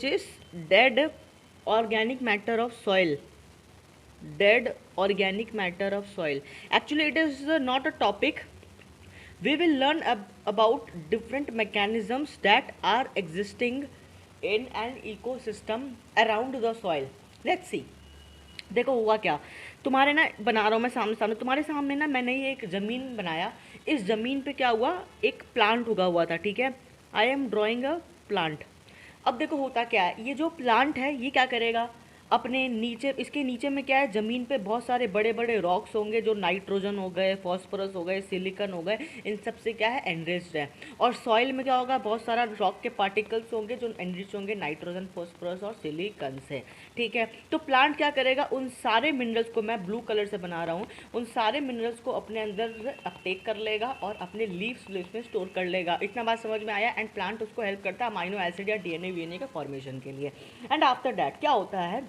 which is dead organic matter of soil. Dead organic matter of soil. Actually it is not a topic. We will learn about different mechanisms that are existing in an ecosystem around the soil. Let's see. देखो हुआ क्या, तुम्हारे ना बना रहा हूँ मैं सामने सामने तुम्हारे सामने ना, मैंने ये एक ज़मीन बनाया। इस ज़मीन पे क्या हुआ, एक प्लांट उगा हुआ था, ठीक है। I am drawing a plant. अब देखो होता क्या है, ये जो प्लांट है ये क्या करेगा, अपने नीचे, इसके नीचे में क्या है, ज़मीन पे बहुत सारे बड़े बड़े रॉक्स होंगे जो नाइट्रोजन हो गए, फॉस्फोरस हो गए, सिलिकॉन हो गए, इन सब से क्या है, एनरिच्ड है। और सॉइल में क्या होगा, बहुत सारा रॉक के पार्टिकल्स होंगे जो एनरिच होंगे नाइट्रोजन, फॉस्फोरस और सिलिकॉन से, ठीक है। तो प्लांट क्या करेगा, उन सारे मिनरल्स को, मैं ब्लू कलर से बना रहा हूँ, उन सारे मिनरल्स को अपने अंदर अपटेक कर लेगा और अपने लीव्स में स्टोर कर लेगा। इतना बात समझ में आया। एंड प्लांट उसको हेल्प करता है अमाइनो एसिड या डीएनए वीएनए के फॉर्मेशन के लिए। एंड आफ्टर दैट क्या होता है,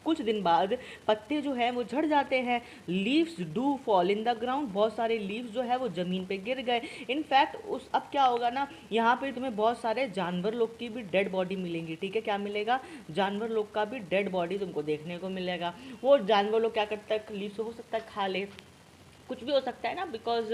कुछ दिन बाद पत्ते जो है वो झड़ जाते हैं, leaves do fall in the ground, बहुत सारे लीव्स जो है वो ज़मीन पे गिर गए। इनफैक्ट उस अब क्या होगा ना, यहाँ पे तुम्हें बहुत सारे जानवर लोग की भी डेड बॉडी मिलेंगी, ठीक है। क्या मिलेगा, जानवर लोग का भी डेड बॉडी तुमको देखने को मिलेगा। वो जानवर लोग क्या करता है, लीव्स हो सकता है खा ले, कुछ भी हो सकता है ना, बिकॉज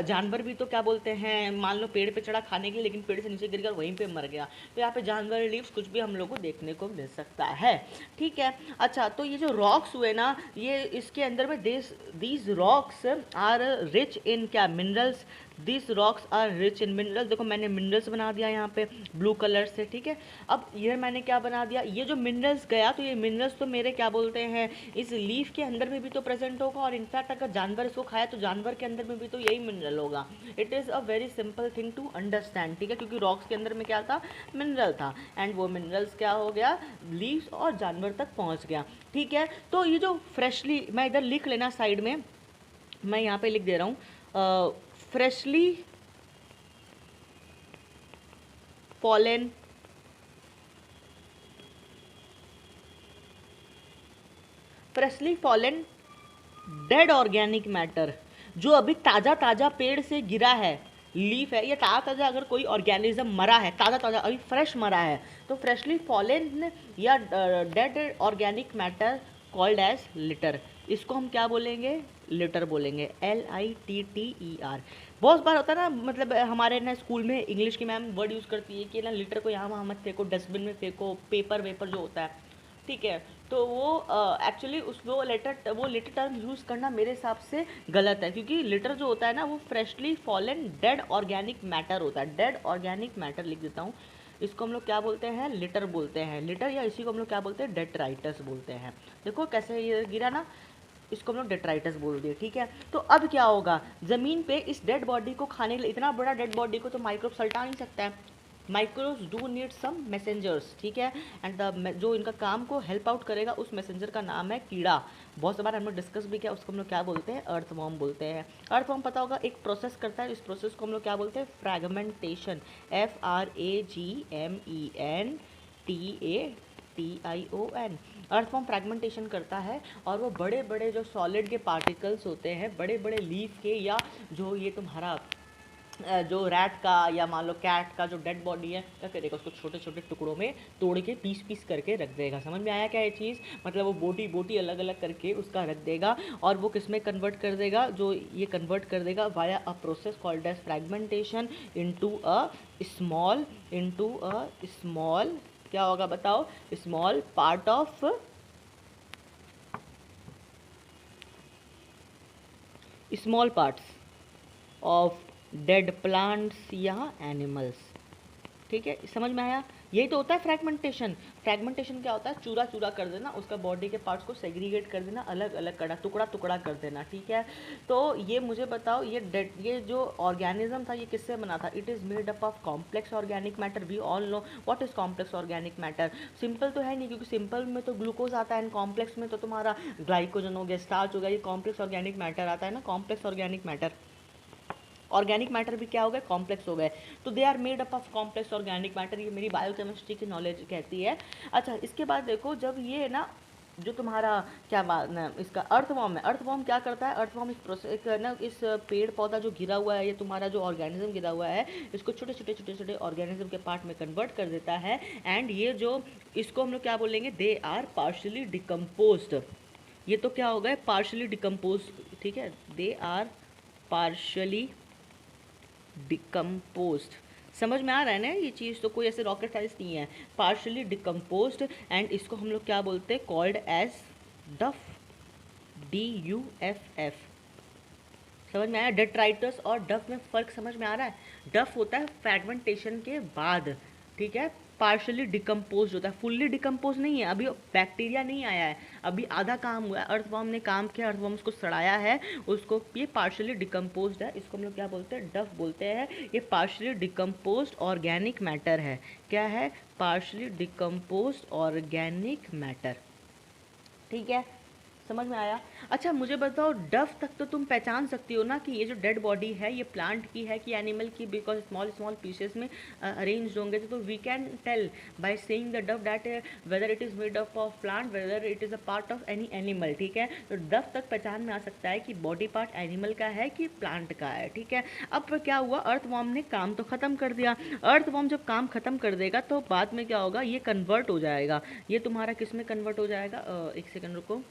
जानवर भी तो क्या बोलते हैं, मान लो पेड़ पे चढ़ा खाने के लिए, लेकिन पेड़ से नीचे गिर गया और वहीं पे मर गया, तो यहाँ पे जानवर लीव्स कुछ भी हम लोग को देखने को मिल सकता है, ठीक है। अच्छा, तो ये जो रॉक्स हुए ना, ये इसके अंदर में these rocks are rich in क्या, minerals. This rocks are rich in minerals. देखो मैंने मिनरल्स बना दिया यहाँ पे ब्लू कलर से, ठीक है। अब ये मैंने क्या बना दिया, ये जो मिनरल्स गया, तो ये मिनरल्स तो मेरे क्या बोलते हैं, इस लीफ के अंदर में भी तो प्रेजेंट होगा, और इनफैक्ट अगर जानवर इसको खाया तो जानवर के अंदर में भी तो यही मिनरल होगा। It is a very simple thing to understand, ठीक है, क्योंकि रॉक्स के अंदर में क्या था, मिनरल था, एंड वो मिनरल्स क्या हो गया, लीव्स और जानवर तक पहुँच गया, ठीक है। तो ये जो फ्रेशली, मैं इधर लिख लेना साइड में, मैं यहाँ पे लिख दे रहा हूँ, freshly fallen dead organic matter, जो अभी ताज़ा ताज़ा पेड़ से गिरा है, लीफ है, या ताज़ा ताज़ा अगर कोई ऑर्गेनिज्म मरा है, ताज़ा ताज़ा अभी फ्रेश मरा है, तो फ्रेशली फॉलन या dead organic matter called as litter. इसको हम क्या बोलेंगे, लिटर बोलेंगे, LITTER। बहुत बार होता है ना, मतलब हमारे ना स्कूल में इंग्लिश की मैम वर्ड यूज़ करती है कि ना लिटर को यहाँ वहाँ मत फेंको, डस्टबिन में फेंको, पेपर वेपर जो होता है, ठीक है। तो वो एक्चुअली वो लिटर टर्म यूज़ करना मेरे हिसाब से गलत है, क्योंकि लिटर जो होता है ना वो freshly fallen dead organic matter होता है। डेड ऑर्गेनिक मैटर लिख देता हूँ, इसको हम लोग क्या बोलते हैं, लिटर बोलते हैं, लिटर, या इसी को हम लोग क्या बोलते हैं, डेट्राइटस बोलते हैं। देखो कैसे ये गिरा ना, इसको हम लोग डेट्राइटस बोल दिए, ठीक है। तो अब क्या होगा, ज़मीन पे इस डेड बॉडी को खाने के लिए, इतना बड़ा डेड बॉडी को तो माइक्रोब सल्टा नहीं सकता है, microbes do need some messengers, ठीक है। एंड जो इनका काम को हेल्प आउट करेगा, उस मैसेंजर का नाम है कीड़ा। बहुत बार हम लोग डिस्कस भी किया, उसको हम लोग क्या बोलते हैं, अर्थवॉर्म बोलते हैं। अर्थवॉर्म पता होगा, एक प्रोसेस करता है, इस प्रोसेस को हम लोग क्या बोलते हैं, फ्रैगमेंटेशन, FRAGMENTATION। अर्थवॉर्म फ्रैगमेंटेशन करता है, और वो बड़े बड़े जो सॉलिड के पार्टिकल्स होते हैं, बड़े बड़े लीफ के, या जो ये तुम्हारा जो रैट का या मान लो कैट का जो डेड बॉडी है, क्या करेगा, उसको छोटे छोटे टुकड़ों में तोड़ के पीस पीस करके रख देगा। समझ में आया क्या ये चीज़, मतलब वो बोटी बोटी अलग अलग करके उसका रख देगा, और वो किस में कन्वर्ट कर देगा, जो ये कन्वर्ट कर देगा via a process called as fragmentation into a small क्या होगा बताओ, small part of small parts of dead plants या एनिमल्स, ठीक है। समझ में आया, यही तो होता है फ्रैगमेंटेशन। फ्रैगमेंटेशन क्या होता है, चूरा चूरा कर देना, उसका बॉडी के पार्ट्स को सेग्रीगेट कर देना, अलग अलग करना, टुकड़ा टुकड़ा कर देना, ठीक है। तो ये मुझे बताओ, ये जो ऑर्गेनिज्म था ये किससे बना था, it is made up of complex organic matter. We all know what is complex organic matter. Simple तो है नहीं, क्योंकि सिंपल में तो ग्लूकोज आता है, एंड कॉम्प्लेक्स में तो तुम्हारा ग्लाइकोजन हो गया, स्टार्च हो गया, ये कॉम्प्लेक्स ऑर्गेनिक मैटर आता है ना, complex organic matter. Organic matter भी क्या हो गए, कॉम्प्लेक्स हो गए, तो they are made up of complex organic matter. ये मेरी बायोकेमिस्ट्री की नॉलेज कहती है। अच्छा, इसके बाद देखो, जब ये ना जो तुम्हारा क्या बात ना इसका अर्थवॉर्म है, अर्थवॉर्म क्या करता है, अर्थवॉर्म इस प्रोसेस एक ना इस पेड़ पौधा जो गिरा हुआ है, ये तुम्हारा जो ऑर्गेनिज्म गिरा हुआ है, इसको छोटे छोटे छोटे छोटे ऑर्गेनिज्म के पार्ट में कन्वर्ट कर देता है। एंड ये जो इसको हम लोग क्या बोलेंगे, दे आर पार्शली डिकम्पोज्ड। ये तो क्या हो गए, पार्शली डिकम्पोज, ठीक है, दे आर पार्शली डिकम्पोज्ड। समझ में आ रहा है ना ये चीज़, तो कोई ऐसे रॉकेट साइंस नहीं है। पार्शली डिकम्पोज्ड एंड इसको हम लोग क्या बोलते हैं, कॉल्ड एज डफ, DUFF। समझ में आया, डेट्राइटस और डफ में फ़र्क समझ में आ रहा है। डफ होता है फ्रेगमेंटेशन के बाद, ठीक है, पार्शली डिकम्पोज होता है, फुल्ली डिकम्पोज नहीं है, अभी बैक्टीरिया नहीं आया है, अभी आधा काम हुआ है, अर्थवॉर्म ने काम किया, अर्थवॉर्म उसको सड़ाया है, उसको ये पार्शली डिकम्पोज है, इसको हम लोग क्या बोलते हैं, डफ बोलते हैं। ये पार्शली डिकम्पोज ऑर्गेनिक मैटर है। क्या है, पार्शली डिकम्पोज ऑर्गेनिक मैटर, ठीक है, समझ में आया। अच्छा मुझे बताओ, डफ तक तो तुम पहचान सकती हो ना कि ये जो डेड बॉडी है ये प्लांट की है कि एनिमल की, बिकॉज स्मॉल स्मॉल पीसेस में अरेंज होंगे, तो we can tell by seeing the duff that whether it is made up of plant, whether it is a part of any animal, ठीक है। तो डफ तक पहचान में आ सकता है कि बॉडी पार्ट एनिमल का है कि प्लांट का है, ठीक है। अब क्या हुआ, अर्थवॉर्म ने काम तो ख़त्म कर दिया। अर्थवॉर्म जब काम ख़त्म कर देगा तो बाद में क्या होगा, ये कन्वर्ट हो जाएगा। ये तुम्हारा किस में कन्वर्ट हो जाएगा, एक सेकेंड रुको।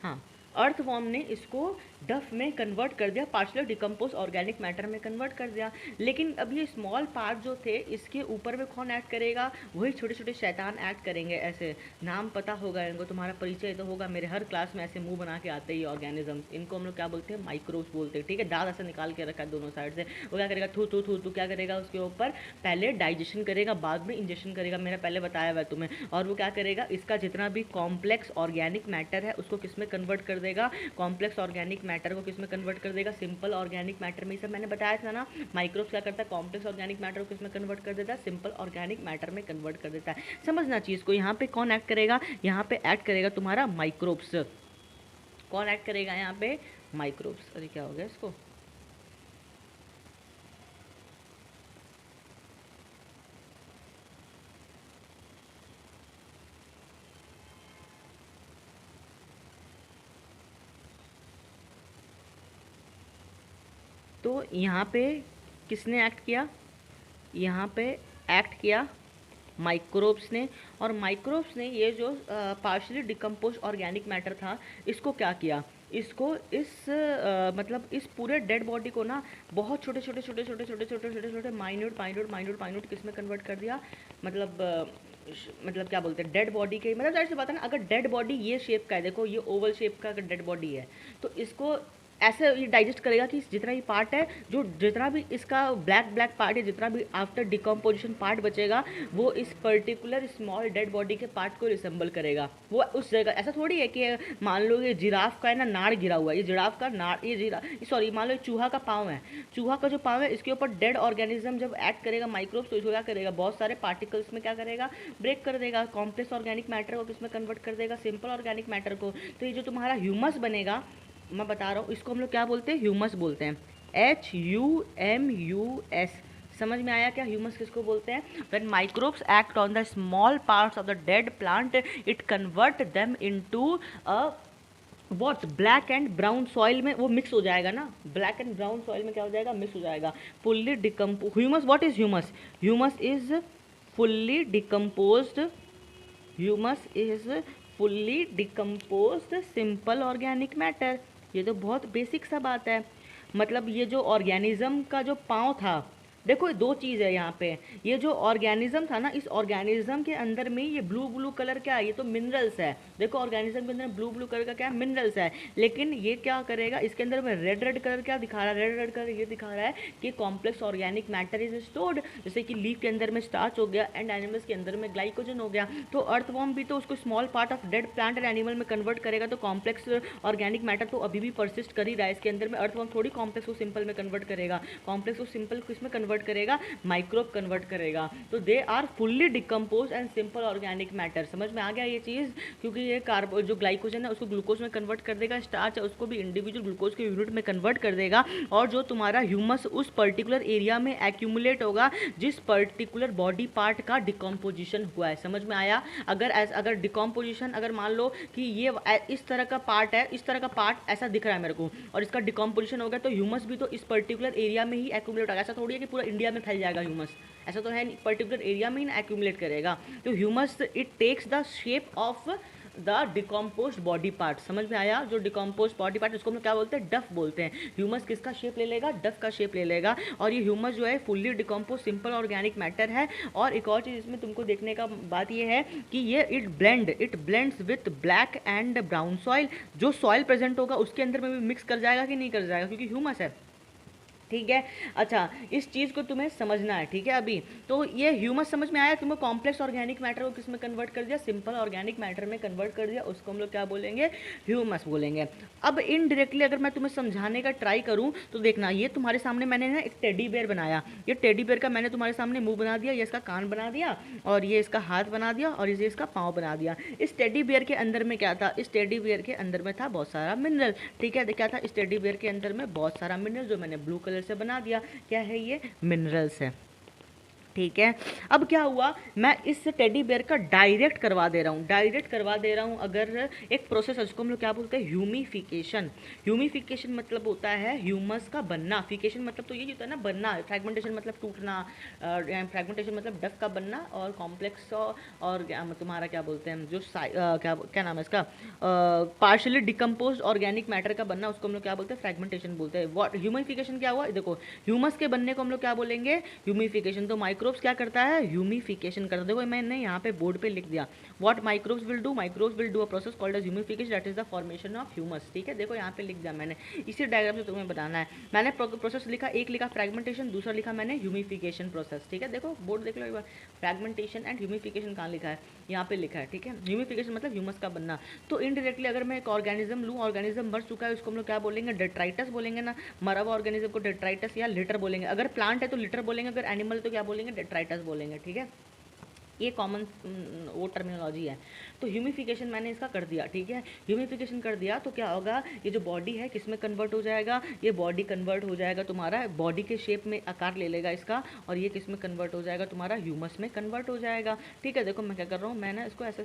हाँ, अर्थवॉर्म ने इसको डफ में कन्वर्ट कर दिया, पार्शियल डिकम्पोज ऑर्गेनिक मैटर में कन्वर्ट कर दिया। लेकिन अब ये स्मॉल पार्ट जो थे इसके ऊपर में कौन ऐड करेगा, वही छोटे छोटे शैतान ऐड करेंगे। ऐसे नाम पता होगा इनको, तुम्हारा परिचय तो होगा, मेरे हर क्लास में ऐसे मुंह बना के आते ही ऑर्गेनिज्म, इनको हम लोग क्या बोलते हैं, माइक्रोब्स बोलते हैं, ठीक है। दांत ऐसे निकाल के रखा है दोनों साइड से, वो क्या करेगा, थू थू थू थू क्या करेगा, उसके ऊपर पहले डाइजेशन करेगा, बाद में इंजेक्शन करेगा, मैंने पहले बताया हुआ है तुम्हें। और वो क्या करेगा, इसका जितना भी कॉम्प्लेक्स ऑर्गेनिक मैटर है उसको किस में कन्वर्ट कर देगा, कॉम्प्लेक्स ऑर्गेनिक मैटर को किस में कन्वर्ट कर देगा, सिंपल ऑर्गेनिक मैटर में। सब मैंने बताया था ना, माइक्रोब्स क्या करता है, कॉम्प्लेक्स ऑर्गेनिक मैटर को किस में कन्वर्ट कर देता है, सिंपल ऑर्गेनिक मैटर में कन्वर्ट कर देता है। समझना चीज़ को, यहाँ पे कौन ऐड करेगा, यहाँ पे ऐड करेगा तुम्हारा माइक्रोब्स। कौन ऐड करेगा यहाँ पे, माइक्रोब्स। अरे क्या हो गया इसको, तो यहाँ पे किसने एक्ट किया, यहाँ पे एक्ट किया माइक्रोब्स ने। और माइक्रोब्स ने ये जो पार्शियली डिकम्पोज ऑर्गेनिक मैटर था इसको क्या किया, इसको इस मतलब इस पूरे डेड बॉडी को ना बहुत छोटे छोटे छोटे छोटे छोटे छोटे छोटे छोटे माइन्यूट माइन्यूट माइन्यूट माइन्यूट किस में कन्वर्ट कर दिया, मतलब मतलब क्या बोलते हैं, डेड बॉडी के, मतलब जाहिर सी बात है ना, अगर डेड बॉडी ये शेप का है, देखो ये ओवल शेप का अगर डेड बॉडी है तो इसको ऐसे ये डाइजेस्ट करेगा कि जितना भी पार्ट है, जो जितना भी इसका ब्लैक ब्लैक पार्ट है, जितना भी आफ्टर डिकम्पोजिशन पार्ट बचेगा वो इस पर्टिकुलर स्मॉल डेड बॉडी के पार्ट को रिसेंबल करेगा। वो उस जगह, ऐसा थोड़ी है कि मान लो ये जिराफ का है ना नाड़ गिरा हुआ है, ये जिराफ का नाड़, ये सॉरी मान लो चूहा का पाँव है, चूहा का जो पाँव है इसके ऊपर डेड ऑर्गेनिज्म जब ऐड करेगा माइक्रोब्स तो इसको क्या करेगा, बहुत सारे पार्टिकल्स में क्या करेगा, ब्रेक कर देगा, कॉम्प्लेक्स ऑर्गेनिक मैटर को किसमें कन्वर्ट कर देगा, सिंपल ऑर्गेनिक मैटर को। तो ये जो तुम्हारा ह्यूमस बनेगा, मैं बता रहा हूँ, इसको हम लोग क्या बोलते हैं, ह्यूमस बोलते हैं, HUMUS। समझ में आया क्या, ह्यूमस किसको बोलते हैं, when microbes act on the small parts of the dead plant it convert them into a what, black and brown soil में वो मिक्स हो जाएगा ना, ब्लैक एंड ब्राउन सॉइल में क्या हो जाएगा, मिक्स हो जाएगा, fully decompose. Humus, what is humus, humus is fully decomposed, humus is fully decomposed simple organic matter. ये तो बहुत बेसिक सा बात है। मतलब ये जो ऑर्गेनिज्म का जो पाँव था, देखो दो चीज़ है यहाँ पे, ये जो ऑर्गेनिज्म था ना, इस ऑर्गेनिज्म के अंदर में ये ब्लू ब्लू कलर क्या है, ये तो मिनरल्स है। देखो ऑर्गेनिज्म के अंदर ब्लू ब्लू कलर का क्या है, मिनरल्स है। लेकिन ये क्या करेगा, इसके अंदर में रेड रेड कलर क्या दिखा रहा है, रेड रेड कलर ये दिखा रहा है कि complex organic matter is stored. जैसे कि लीफ के अंदर में स्टार्च हो गया एंड एनिमल्स के अंदर में ग्लाइकोजन हो गया। तो अर्थवॉर्म भी तो उसको small part of dead plant and animal में कन्वर्ट करेगा, तो कॉम्प्लेक्स ऑर्गेनिक मैटर तो अभी भी परसिस्ट कर ही रहा है इसके अंदर में। अर्थवॉर्म थोड़ी कॉम्प्लेक्स को सिंपल में कन्वर्ट करेगा, कॉम्प्लेक्स को सिंपल किस में कन्वर्ट कन्वर्ट करेगा, माइक्रोब कन्वर्ट करेगा। तो they are fully decompose and simple organic matter. समझ में आ गया ये चीज़, क्योंकि ये कार्बो जो ग्लाइकोजन है उसको ग्लूकोज में कन्वर्ट कर देगा, स्टार्च है उसको भी इंडिविजुअल ग्लूकोज के यूनिट में कन्वर्ट कर देगा, और जो तुम्हारा ह्यूमस उस पर्टिकुलर एरिया में एक्यूमुलेट होगा जिस पर्टिकुलर बॉडी पार्ट का डिकम्पोजिशन हुआ है। समझ में आया? अगर डिकम्पोजिशन, अगर मान लो कि ये इस तरह का पार्ट है, इस तरह का पार्ट ऐसा दिख रहा है मेरे को, और इसका डिकम्पोजिशन हो गया, तो ह्यूमस भी तो इस पर्टिकुलर एरिया में ही एक्यूमुलेट होगा। ऐसा थोड़ी है कि पूरा इंडिया में फैल जाएगा ह्यूमस, ऐसा तो है नहीं, पर्टिकुलर एरिया में ही एक्यूमुलेट करेगा। तो humus it takes the shape of the decompose body part. समझ में आया? जो डिकम्पोज बॉडी पार्ट उसको हम लोग क्या बोलते हैं? डफ बोलते हैं। ह्यूमस किसका शेप ले लेगा? डफ का शेप ले लेगा। और ये ह्यूमस जो है fully decompose simple organic matter है। और एक और चीज़ इसमें तुमको देखने का बात ये है कि ये it blends with black and brown soil. जो सॉइल प्रेजेंट होगा उसके अंदर में भी मिक्स कर जाएगा कि नहीं कर जाएगा, क्योंकि ह्यूमस है। ठीक है, अच्छा इस चीज़ को तुम्हें समझना है। ठीक है, अभी तो ये ह्यूमस समझ में आया। तुमको कॉम्प्लेक्स ऑर्गेनिक मैटर को किस में कन्वर्ट कर दिया? सिंपल ऑर्गेनिक मैटर में कन्वर्ट कर दिया, उसको हम लोग क्या बोलेंगे? ह्यूमस बोलेंगे। अब इनडायरेक्टली अगर मैं तुम्हें समझाने का ट्राई करूं तो देखना, ये तुम्हारे सामने मैंने ना एक टेडी बेयर बनाया। ये टेडी बेयर का मैंने तुम्हारे सामने मुंह बना दिया, ये इसका कान बना दिया, और ये इसका हाथ बना दिया, और ये इसका पाँव बना दिया। इस टेडी बेयर के अंदर में क्या था? इस टेडी बेयर के अंदर में था बहुत सारा मिनरल। ठीक है, क्या था? इस टेडी बेयर के अंदर में बहुत सारा मिनरल जो मैंने ब्लू कलर से बना दिया। क्या है ये? मिनरल्स है। ठीक है, अब क्या हुआ, मैं इस टेडी बेयर का डायरेक्ट करवा दे रहा हूँ अगर एक प्रोसेस है उसको हम लोग क्या बोलते हैं? ह्यूमिफिकेशन। ह्यूमिफिकेशन मतलब होता है ह्यूमस का बनना। फिकेशन मतलब तो ये होता है ना, बनना। फ्रैगमेंटेशन मतलब टूटना, फ्रैगमेंटेशन मतलब डफ का बनना, और कॉम्प्लेक्स और तुम्हारा क्या बोलते हैं जो क्या नाम है इसका, पार्शियली डिकम्पोज ऑर्गेनिक मैटर का बनना, उसको हम लोग क्या बोलते हैं? फ्रैगमेंटेशन बोलते हैं। व्हाट ह्यूमिफिकेशन क्या हुआ? देखो, ह्यूमस के बनने को हम लोग क्या बोलेंगे? ह्यूमिफिकेशन। तो माइक्रोब्स क्या करता है? ह्यूमिफिकेशन करता है। देखो मैंने यहाँ पे बोर्ड पे लिख दिया, what microbes will do. Microbes will do a process called as humification, that is the formation of humus. ठीक है, देखो यहाँ पे लिख दिया मैंने, इसी डायग्राम से तुम्हें बताना है। मैंने प्रोसेस लिखा, एक लिखा फ्रैगमेंटेशन, दूसरा लिखा मैंने ह्यूमिफिकेशन प्रोसेस। ठीक है, देखो बोर्ड देख लो एक बार, फ्रैगमेंटेशन एंड ह्यूमिफिकेशन कहाँ लिखा है? यहाँ पे लिखा है। ठीक है, ह्यूमिफिकेशन मतलब ह्यूमस का बनना। तो इनडायरेक्टली अगर मैं एक ऑर्गेनिज्म लूँ, ऑर्गेनिज्म मर चुका है, उसको हम लोग क्या बोलेंगे? डेट्राइटस बोलेंगे ना। मरा हुआ ऑर्गेनिज्म को डेट्राइटस या लिटर बोलेंगे। अगर प्लांट है तो लिटर बोलेंगे, अगर एनिमल है तो क्या बोलेंगे? डेट्राइटस बोलेंगे। ठीक है, ये कॉमन वो टर्मिनोलॉजी है। तो ह्यूमिफिकेशन मैंने इसका कर दिया। ठीक है, ह्यूमिफिकेशन कर दिया तो क्या होगा? ये जो बॉडी है किस में कन्वर्ट हो जाएगा? ये बॉडी कन्वर्ट हो जाएगा तुम्हारा, बॉडी के शेप में आकार ले लेगा इसका, और ये किस में कन्वर्ट हो जाएगा? तुम्हारा ह्यूमस में कन्वर्ट हो जाएगा। ठीक है, देखो मैं क्या कर रहा हूँ, मैंने इसको ऐसे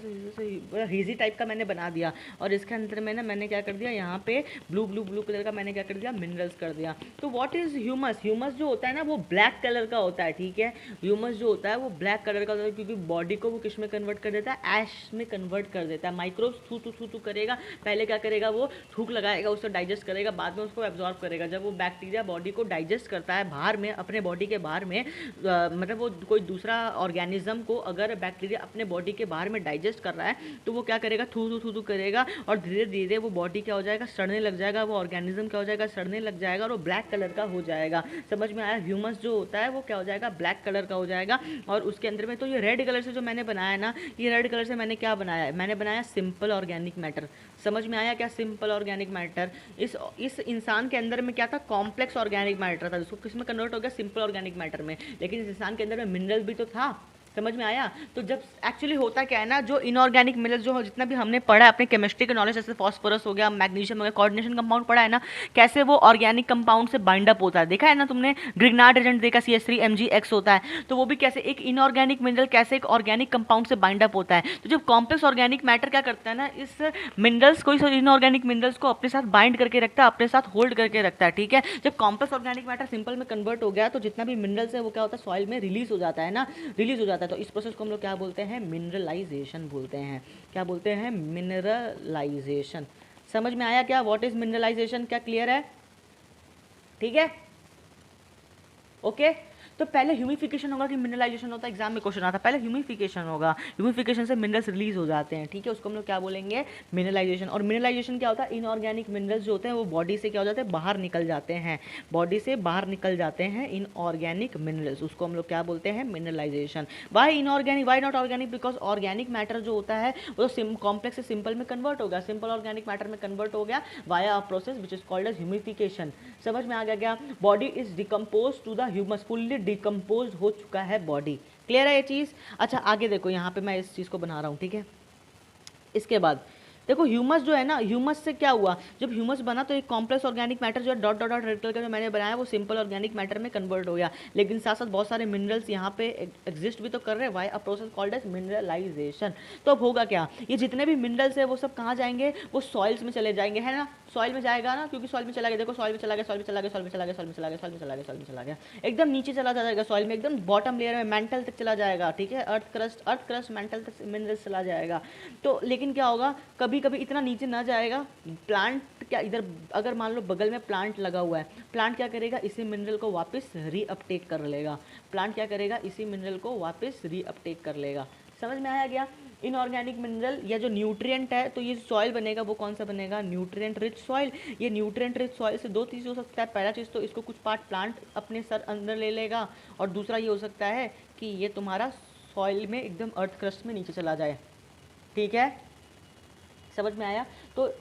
हेजी टाइप का मैंने बना दिया, और इसके अंदर मैंने क्या कर दिया, यहाँ पे ब्लू कलर का मैंने क्या कर दिया? मिनरल्स कर दिया। तो व्हाट इज ह्यूमस? ह्यूमस जो होता है ना वो ब्लैक कलर का होता है। ठीक है, ह्यूमस जो होता है वो ब्लैक कलर का होता है, क्योंकि बॉडी को वो किस में कन्वर्ट कर देता है? ऐश में कन्वर्ट कर देता है। माइक्रोब्स थू करेगा, पहले क्या करेगा? वो थूक लगाएगा, उसको डाइजेस्ट करेगा, बाद में उसको एब्जॉर्ब करेगा। जब वो बैक्टीरिया बॉडी को डाइजेस्ट करता है बाहर में, अपने बॉडी के बाहर में, मतलब वो कोई दूसरा ऑर्गेनिज्म को अगर बैक्टीरिया अपने बॉडी के बाहर में डाइजेस्ट कर रहा है तो वो क्या करेगा? थू करेगा, और धीरे धीरे वो बॉडी क्या हो जाएगा? सड़ने लग जाएगा। वो ऑर्गेनिज्म क्या हो जाएगा? सड़ने लग जाएगा, और वो ब्लैक कलर का हो जाएगा। समझ में आया? ह्यूमस जो होता है वो क्या हो जाएगा? ब्लैक कलर का हो जाएगा। और उसके अंदर में तो ये रेड कलर से जो मैंने बनाया है ना, ये रेड कलर से मैंने क्या बनाया है? मैंने बनाया सिंपल ऑर्गेनिक मैटर। समझ में आया क्या? Simple organic matter. इस इंसान के अंदर में क्या था? कॉम्प्लेक्स ऑर्गेनिक मैटर था, जिसको किस में कन्वर्ट हो गया? सिंपल ऑर्गेनिक मैटर में। लेकिन इस इंसान के अंदर में मिनरल भी तो था। समझ में आया? तो जब एक्चुअली होता क्या है ना, जो इनऑर्गेनिक मिनरल्स जो जितना भी हमने पढ़ा है अपने केमिस्ट्री के नॉलेज, जैसे फॉस्फोरस हो गया, मैग्नीशियम हो गया, कोऑर्डिनेशन कंपाउंड पढ़ा है ना, कैसे वो ऑर्गेनिक कंपाउंड से बाइंड अप होता है, देखा है ना तुमने? ग्रिग्नार्ड एजेंट देखा, CH3Mgx होता है। तो वो भी कैसे एक इनऑर्गेनिक मिनरल कैसे एक ऑर्गेनिक कंपाउंड से बाइंड अप होता है। तो जब कॉम्प्लेक्स ऑर्गेनिक मैटर क्या करता है ना, इस मिनरल्स को, इस इनऑर्गेनिक मिनरल्स को अपने साथ बाइंड करके रखता है, अपने साथ होल्ड करके रखता है। ठीक है, जब कॉम्प्लेक्स ऑर्गेनिक मैटर सिंपल में कन्वर्ट हो गया तो जितना भी मिनरल्स है वो क्या होता है? सॉइल में रिलीज हो जाता है ना, रिलीज हो जाता है। तो इस प्रोसेस को हम लोग क्या बोलते हैं? मिनरलाइजेशन बोलते हैं। क्या बोलते हैं? मिनरलाइजेशन। समझ में आया क्या? What is mineralization? क्या क्लियर है? ठीक है, ओके। तो पहले ह्यूमिफिकेशन होगा कि मिनरलाइजेशन होता है? एग्जाम में क्वेश्चन आता है, पहले ह्यूमिफिकेशन होगा। ह्यूमिफिकेशन से मिनरल्स रिलीज हो जाते हैं। ठीक है, उसको हम लोग क्या बोलेंगे? मिनरलाइजेशन। और मिनरलाइजेशन क्या होता है? इनऑर्गेनिक मिनरल्स जो होते हैं वो बॉडी से क्या हो जाते हैं? बाहर निकल जाते हैं, बॉडी से बाहर निकल जाते हैं इनऑर्गेनिक मिनरल्स, उसको हम लोग क्या बोलते हैं? Mineralization. Why inorganic, why not organic? Because organic matter जो होता है वो कॉम्प्लेक्स से सिंपल में कन्वर्ट हो गया, सिंपल ऑर्गेनिक मैटर में कन्वर्ट हो गया via a process which is called as humification. समझ में आ गया क्या? Body is decompose to the humus, fully decompose हो चुका है बॉडी। क्लियर है ये चीज़? अच्छा आगे देखो, यहाँ पे मैं इस चीज़ को बना रहा हूँ, ठीक है। इसके बाद देखो ह्यूमस जो है ना, ह्यूमस से क्या हुआ, जब ह्यूमस बना तो एक कॉम्प्लेक्स ऑर्गेनिक मैटर जो है dot dot dot red colour का जो मैंने बनाया वो सिंपल ऑर्गेनिक मैटर में कन्वर्ट हो गया। लेकिन साथ साथ बहुत सारे मिनरल्स यहाँ पे एग्जिस्ट भी तो कर रहे हैं, via a process called as mineralization. तो अब होगा क्या, ये जितने भी मिनरल्स है वो सब कहाँ जाएंगे, वो सॉइल्स में चले जाएंगे, है ना। सॉइल में जाएगा ना, क्योंकि सॉइल में चला गया, देखो सॉइल में चला गया, सॉइल में चला गया, सॉइल में चला गया, सॉइल में चला गया, सॉइल में चला गया, सॉइल में चला गया, सॉइल में चला गया, एकदम नीचे चला जाएगा सॉइल में, एकदम बॉटम लेयर में मेंटल तक चला जाएगा, ठीक है। अर्थ क्रस्ट मेंटल तक मिनरल्स चला जाएगा। तो लेकिन क्या होगा, कभी कभी इतना नीचे ना जाएगा, प्लांट क्या इधर अगर मान लो बगल में प्लांट लगा हुआ है, प्लांट क्या करेगा, इसी मिनरल को वापस रीअपटेक कर लेगा। प्लांट क्या करेगा, इसी मिनरल को वापस रीअपटेक कर लेगा। समझ में आया गया। इनऑर्गेनिक मिनरल या जो न्यूट्रिएंट है, तो ये सॉइल बनेगा, वो कौन सा बनेगा, न्यूट्रिएंट रिच सॉइल। ये न्यूट्रिएंट रिच सॉइल से दो चीज़ हो सकता है, पहला चीज़ तो इसको कुछ पार्ट प्लांट अपने सर अंदर ले लेगा, और दूसरा ये हो सकता है कि ये तुम्हारा सॉइल में एकदम अर्थ क्रस्ट में नीचे चला जाए, ठीक है। समझ में आया। तो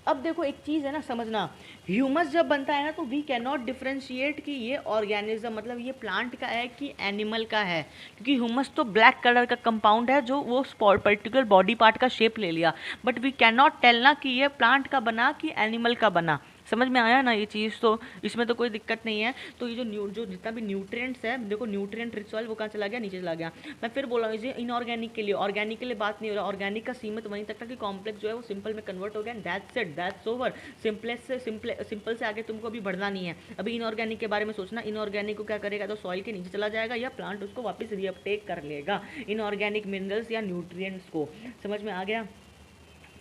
अब देखो एक चीज़ है ना समझना, ह्यूमस जब बनता है ना तो वी कैन नॉट डिफ्रेंशिएट कि ये ऑर्गेनिज्म मतलब ये प्लांट का है कि एनिमल का है, क्योंकि ह्यूमस तो ब्लैक कलर का कंपाउंड है जो वो पर्टिकुलर बॉडी पार्ट का शेप ले लिया, but we can not tell ना कि ये प्लांट का बना कि एनिमल का बना। समझ में आया ना ये चीज़, तो इसमें तो कोई दिक्कत नहीं है। तो ये जो जितना भी न्यूट्रिएंट्स है, देखो न्यूट्रिएंट रिच सॉइल वो कहाँ चला गया, नीचे चला गया। मैं फिर बोल रहा हूँ, इसे इनऑर्गेनिक के लिए, ऑर्गेनिक के लिए बात नहीं हो रहा, ऑर्गेनिक का सीमित वहीं तक था कि कॉम्प्लेक्स जो है वो सिंपल में कन्वर्ट हो गया, that's it, that's over. Simple से आगे तुमको अभी बढ़ना नहीं है, अभी इनऑर्गेनिक के बारे में सोचना। इनऑर्गेनिक को क्या करेगा, तो सॉइल के नीचे चला जाएगा या प्लांट उसको वापस रीअपटेक कर लेगा, इनऑर्गेनिक मिनरल्स या न्यूट्रिएंट्स को। समझ में आ गया।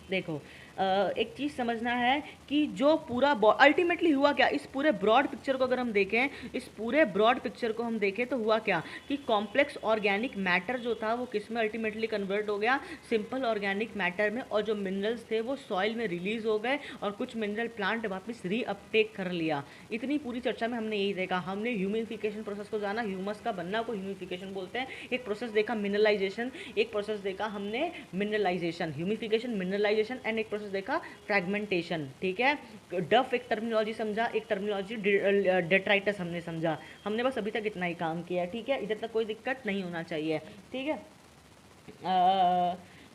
देखो एक चीज़ समझना है कि जो पूरा अल्टीमेटली हुआ क्या, इस पूरे ब्रॉड पिक्चर को अगर हम देखें, इस पूरे ब्रॉड पिक्चर को हम देखें तो हुआ क्या कि कॉम्प्लेक्स ऑर्गेनिक मैटर जो था वो किस में अल्टीमेटली कन्वर्ट हो गया, सिंपल ऑर्गेनिक मैटर में, और जो मिनरल्स थे वो सॉइल में रिलीज हो गए और कुछ मिनरल प्लांट वापस रीअपटेक कर लिया। इतनी पूरी चर्चा में हमने यही देखा, हमने ह्यूमिफिकेशन प्रोसेस को जाना, ह्यूमस का बनना को ह्यूमिफिकेशन बोलते हैं। एक प्रोसेस देखा मिनरलाइजेशन, एक प्रोसेस देखा हमने मिनरलाइजेशन, ह्यूमिफिकेशन, मिनरलाइजेशन, एंड एक देखा फ्रैगमेंटेशन, ठीक है। डफ एक टर्मिनोलॉजी समझा, एक टर्मिनोलॉजी डेट्राइटस हमने समझा। हमने बस अभी तक इतना ही काम किया, ठीक है। इधर तक कोई दिक्कत नहीं होना चाहिए, ठीक है।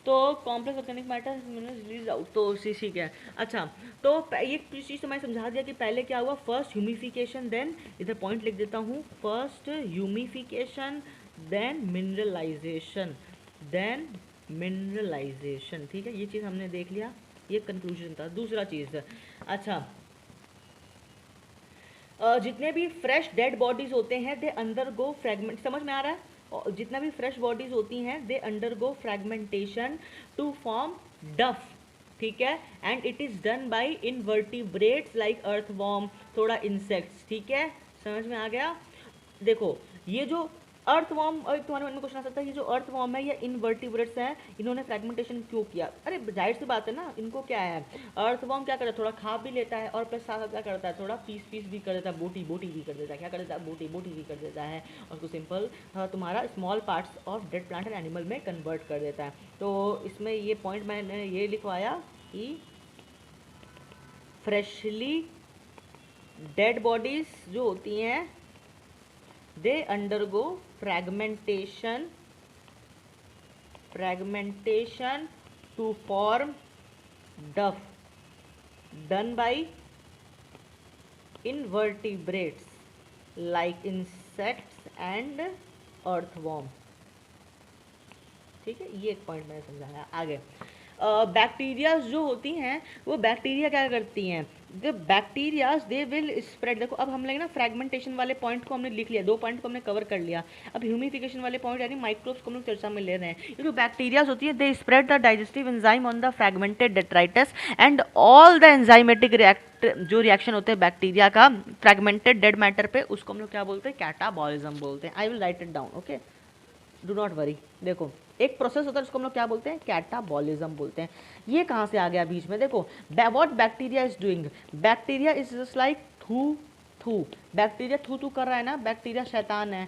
तो complex organic matter release out, तो ठीक है। अच्छा तो ये चीज़ तो मैं समझा दिया कि पहले क्या हुआ, फर्स्ट ह्यूमिफिकेशन, देन इधर पॉइंट लिख देता हूँ, first humification then mineralization, then mineralization, ठीक है। ये चीज़ हमने देख लिया, ये कंक्लूजन था। दूसरा चीज़, अच्छा जितने भी फ्रेश डेड बॉडीज होते हैं दे अंडरगो फ्रैगमेंट, समझ में आ रहा है, और जितना भी फ्रेश बॉडीज होती हैं they undergo fragmentation to form duff, ठीक है। And it is done by invertebrates like earthworm, थोड़ा इंसेक्ट्स, ठीक है। समझ में आ गया। देखो ये जो अर्थवॉर्म, तुम्हारे मन में क्वेश्चन आ सकता है कि जो अर्थवॉर्म है या इनवर्टिब्रेट्स हैं, इन्होंने फ्रैगमेंटेशन क्यों किया। अरे जाहिर सी बात है ना, इनको क्या है, अर्थवॉर्म क्या करता है, थोड़ा खा भी लेता है और प्लस साथ क्या करता है, थोड़ा पीस भी कर देता है, बोटी भी कर देता है, क्या कर देता है, बोटी भी कर देता है, और उसको सिंपल तुम्हारा small parts of dead plant and animal में कन्वर्ट कर देता है। तो इसमें ये पॉइंट मैंने ये लिखवाया कि फ्रेशली डेड बॉडीज जो होती हैं they undergo fragmentation to form duff done by invertebrates like insects and earthworm, ठीक है। ये एक पॉइंट मैंने समझाया। आगे बैक्टीरियाज जो होती हैं वो बैक्टीरिया क्या करती हैं, the bacterias they will spread. देखो अब हम लोग ना फ्रैगमेंटेशन वाले पॉइंट को हमने लिख लिया, दो पॉइंट को हमने कवर कर लिया। अब ह्यूमिफिकेशन वाले पॉइंट यानी माइक्रोब्स को हम लोग चर्चा में ले रहे हैं। ये जो बैक्टीरियाज होती है they spread the digestive enzyme on the fragmented detritus and all the enzymatic जो रिएक्शन होते हैं बैक्टीरिया का फ्रैगमेंटेड डेड मैटर पे, उसको हम लोग क्या बोलते हैं, कैटाबॉलिज्म बोलते हैं। I will write it down, okay, do not worry. देखो एक प्रोसेस होता है उसको हम लोग क्या बोलते हैं, कैटाबॉलिज्म बोलते हैं। ये कहाँ से आ गया बीच में, देखो what bacteria is doing, bacteria is just like थू, बैक्टीरिया थू कर रहा है ना, बैक्टीरिया शैतान है,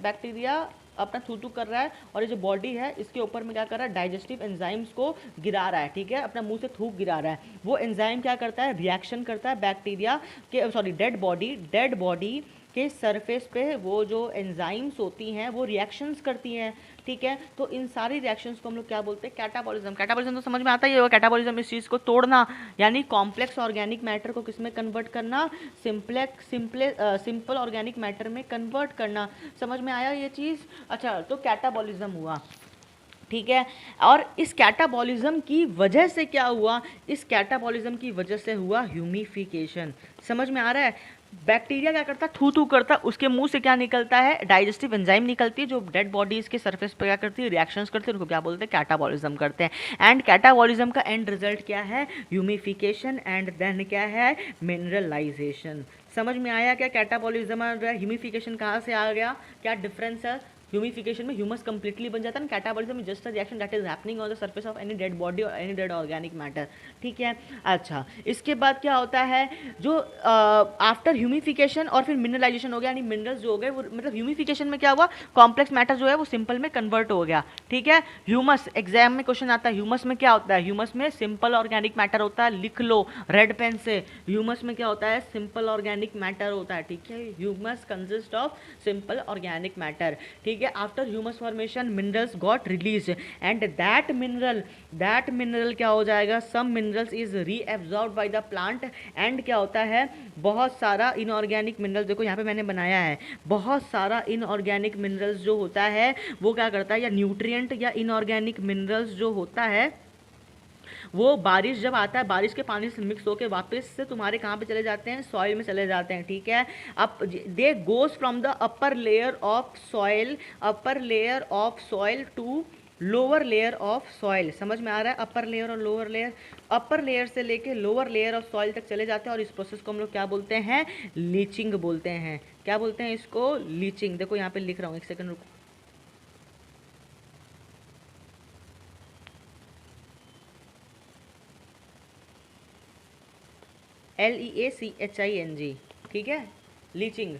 बैक्टीरिया अपना थू कर रहा है, और ये जो बॉडी है इसके ऊपर में क्या कर रहा है, डाइजेस्टिव एंजाइम्स को गिरा रहा है, ठीक है, अपना मुंह से थूक गिरा रहा है। वो एंजाइम क्या करता है, रिएक्शन करता है बैक्टीरिया के, सॉरी डेड बॉडी के सरफेस पे वो जो एंजाइम्स होती हैं वो रिएक्शंस करती हैं, ठीक है। तो इन सारी रिएक्शंस को हम लोग क्या बोलते हैं, कैटाबॉलिज्म। कैटाबॉलिज्म तो समझ में आता ही होगा, कैटाबॉलिज्म इस चीज़ को तोड़ना, यानी कॉम्प्लेक्स ऑर्गेनिक मैटर को किसमें कन्वर्ट करना, सिंपल ऑर्गेनिक मैटर में कन्वर्ट करना। समझ में आया ये चीज़? अच्छा, तो कैटाबॉलिज्म हुआ, ठीक है। और इस कैटाबॉलिज्म की वजह से क्या हुआ, इस कैटाबॉलिज्म की वजह से हुआ ह्यूमिफिकेशन। समझ में आ रहा है? बैक्टीरिया क्या करता है, थू थू करता, उसके मुंह से क्या निकलता है, डाइजेस्टिव एंजाइम निकलती है जो डेड बॉडीज के सरफेस पर क्या करती है, रिएक्शंस करती है, उनको क्या बोलते हैं, कैटाबॉलिज्म करते हैं। एंड कैटाबॉलिज्म का एंड रिजल्ट क्या है, ह्यूमिफिकेशन एंड देन क्या है, मिनरलाइजेशन। समझ में आया क्या कैटाबॉलिज्म और ह्यूमिफिकेशन कहाँ से आ गया, क्या डिफरेंस है? ह्यूमिफिकेशन में ह्यूमस कंप्लीटली बन जाता है, catabolism is just a reaction that is happening on the surface of any dead body और एनी डेड ऑर्गेनिक मैटर, ठीक है। अच्छा, इसके बाद क्या होता है, जो आफ्टर ह्यूमिफिकेशन और फिर मिनरलाइजेशन हो गया, यानी मिनरल्स जो हो गए वो, मतलब ह्यूमिफिकेशन में क्या हुआ, कॉम्प्लेक्स मैटर जो है वो सिंपल में कन्वर्ट हो गया, ठीक है। ह्यूमस, एग्जाम में क्वेश्चन आता है, ह्यूमस में क्या होता है, ह्यूमस में सिंपल ऑर्गेनिक मैटर होता है, लिख लो रेड पेन से, ह्यूमस में क्या होता है, सिंपल ऑर्गेनिक मैटर होता है, ठीक है। Humus consist of simple organic matter, ठीक है। After humus formation minerals got release and that mineral क्या हो जाएगा, some minerals is reabsorbed by the plant and क्या होता है, बहुत सारा इनऑर्गेनिक मिनरल्स, देखो यहाँ पे मैंने बनाया है, बहुत सारा इनऑर्गेनिक मिनरल्स जो होता है वो क्या करता है, या न्यूट्रिएंट या इनऑर्गेनिक मिनरल्स जो होता है वो बारिश जब आता है, बारिश के पानी से मिक्स होकर वापस से तुम्हारे कहाँ पे चले जाते हैं, सॉइल में चले जाते हैं, ठीक है। अब they goes from the upper layer of soil to lower layer of soil. समझ में आ रहा है, अपर लेयर और लोअर लेयर, अपर लेयर से लेके लोअर लेयर ऑफ सॉइल तक चले जाते हैं, और इस प्रोसेस को हम लोग क्या बोलते हैं, लीचिंग बोलते हैं। क्या बोलते हैं इसको, लीचिंग। देखो यहाँ पे लिख रहा हूँ, एक सेकंड रुको। LEACHING, ठीक है, लीचिंग।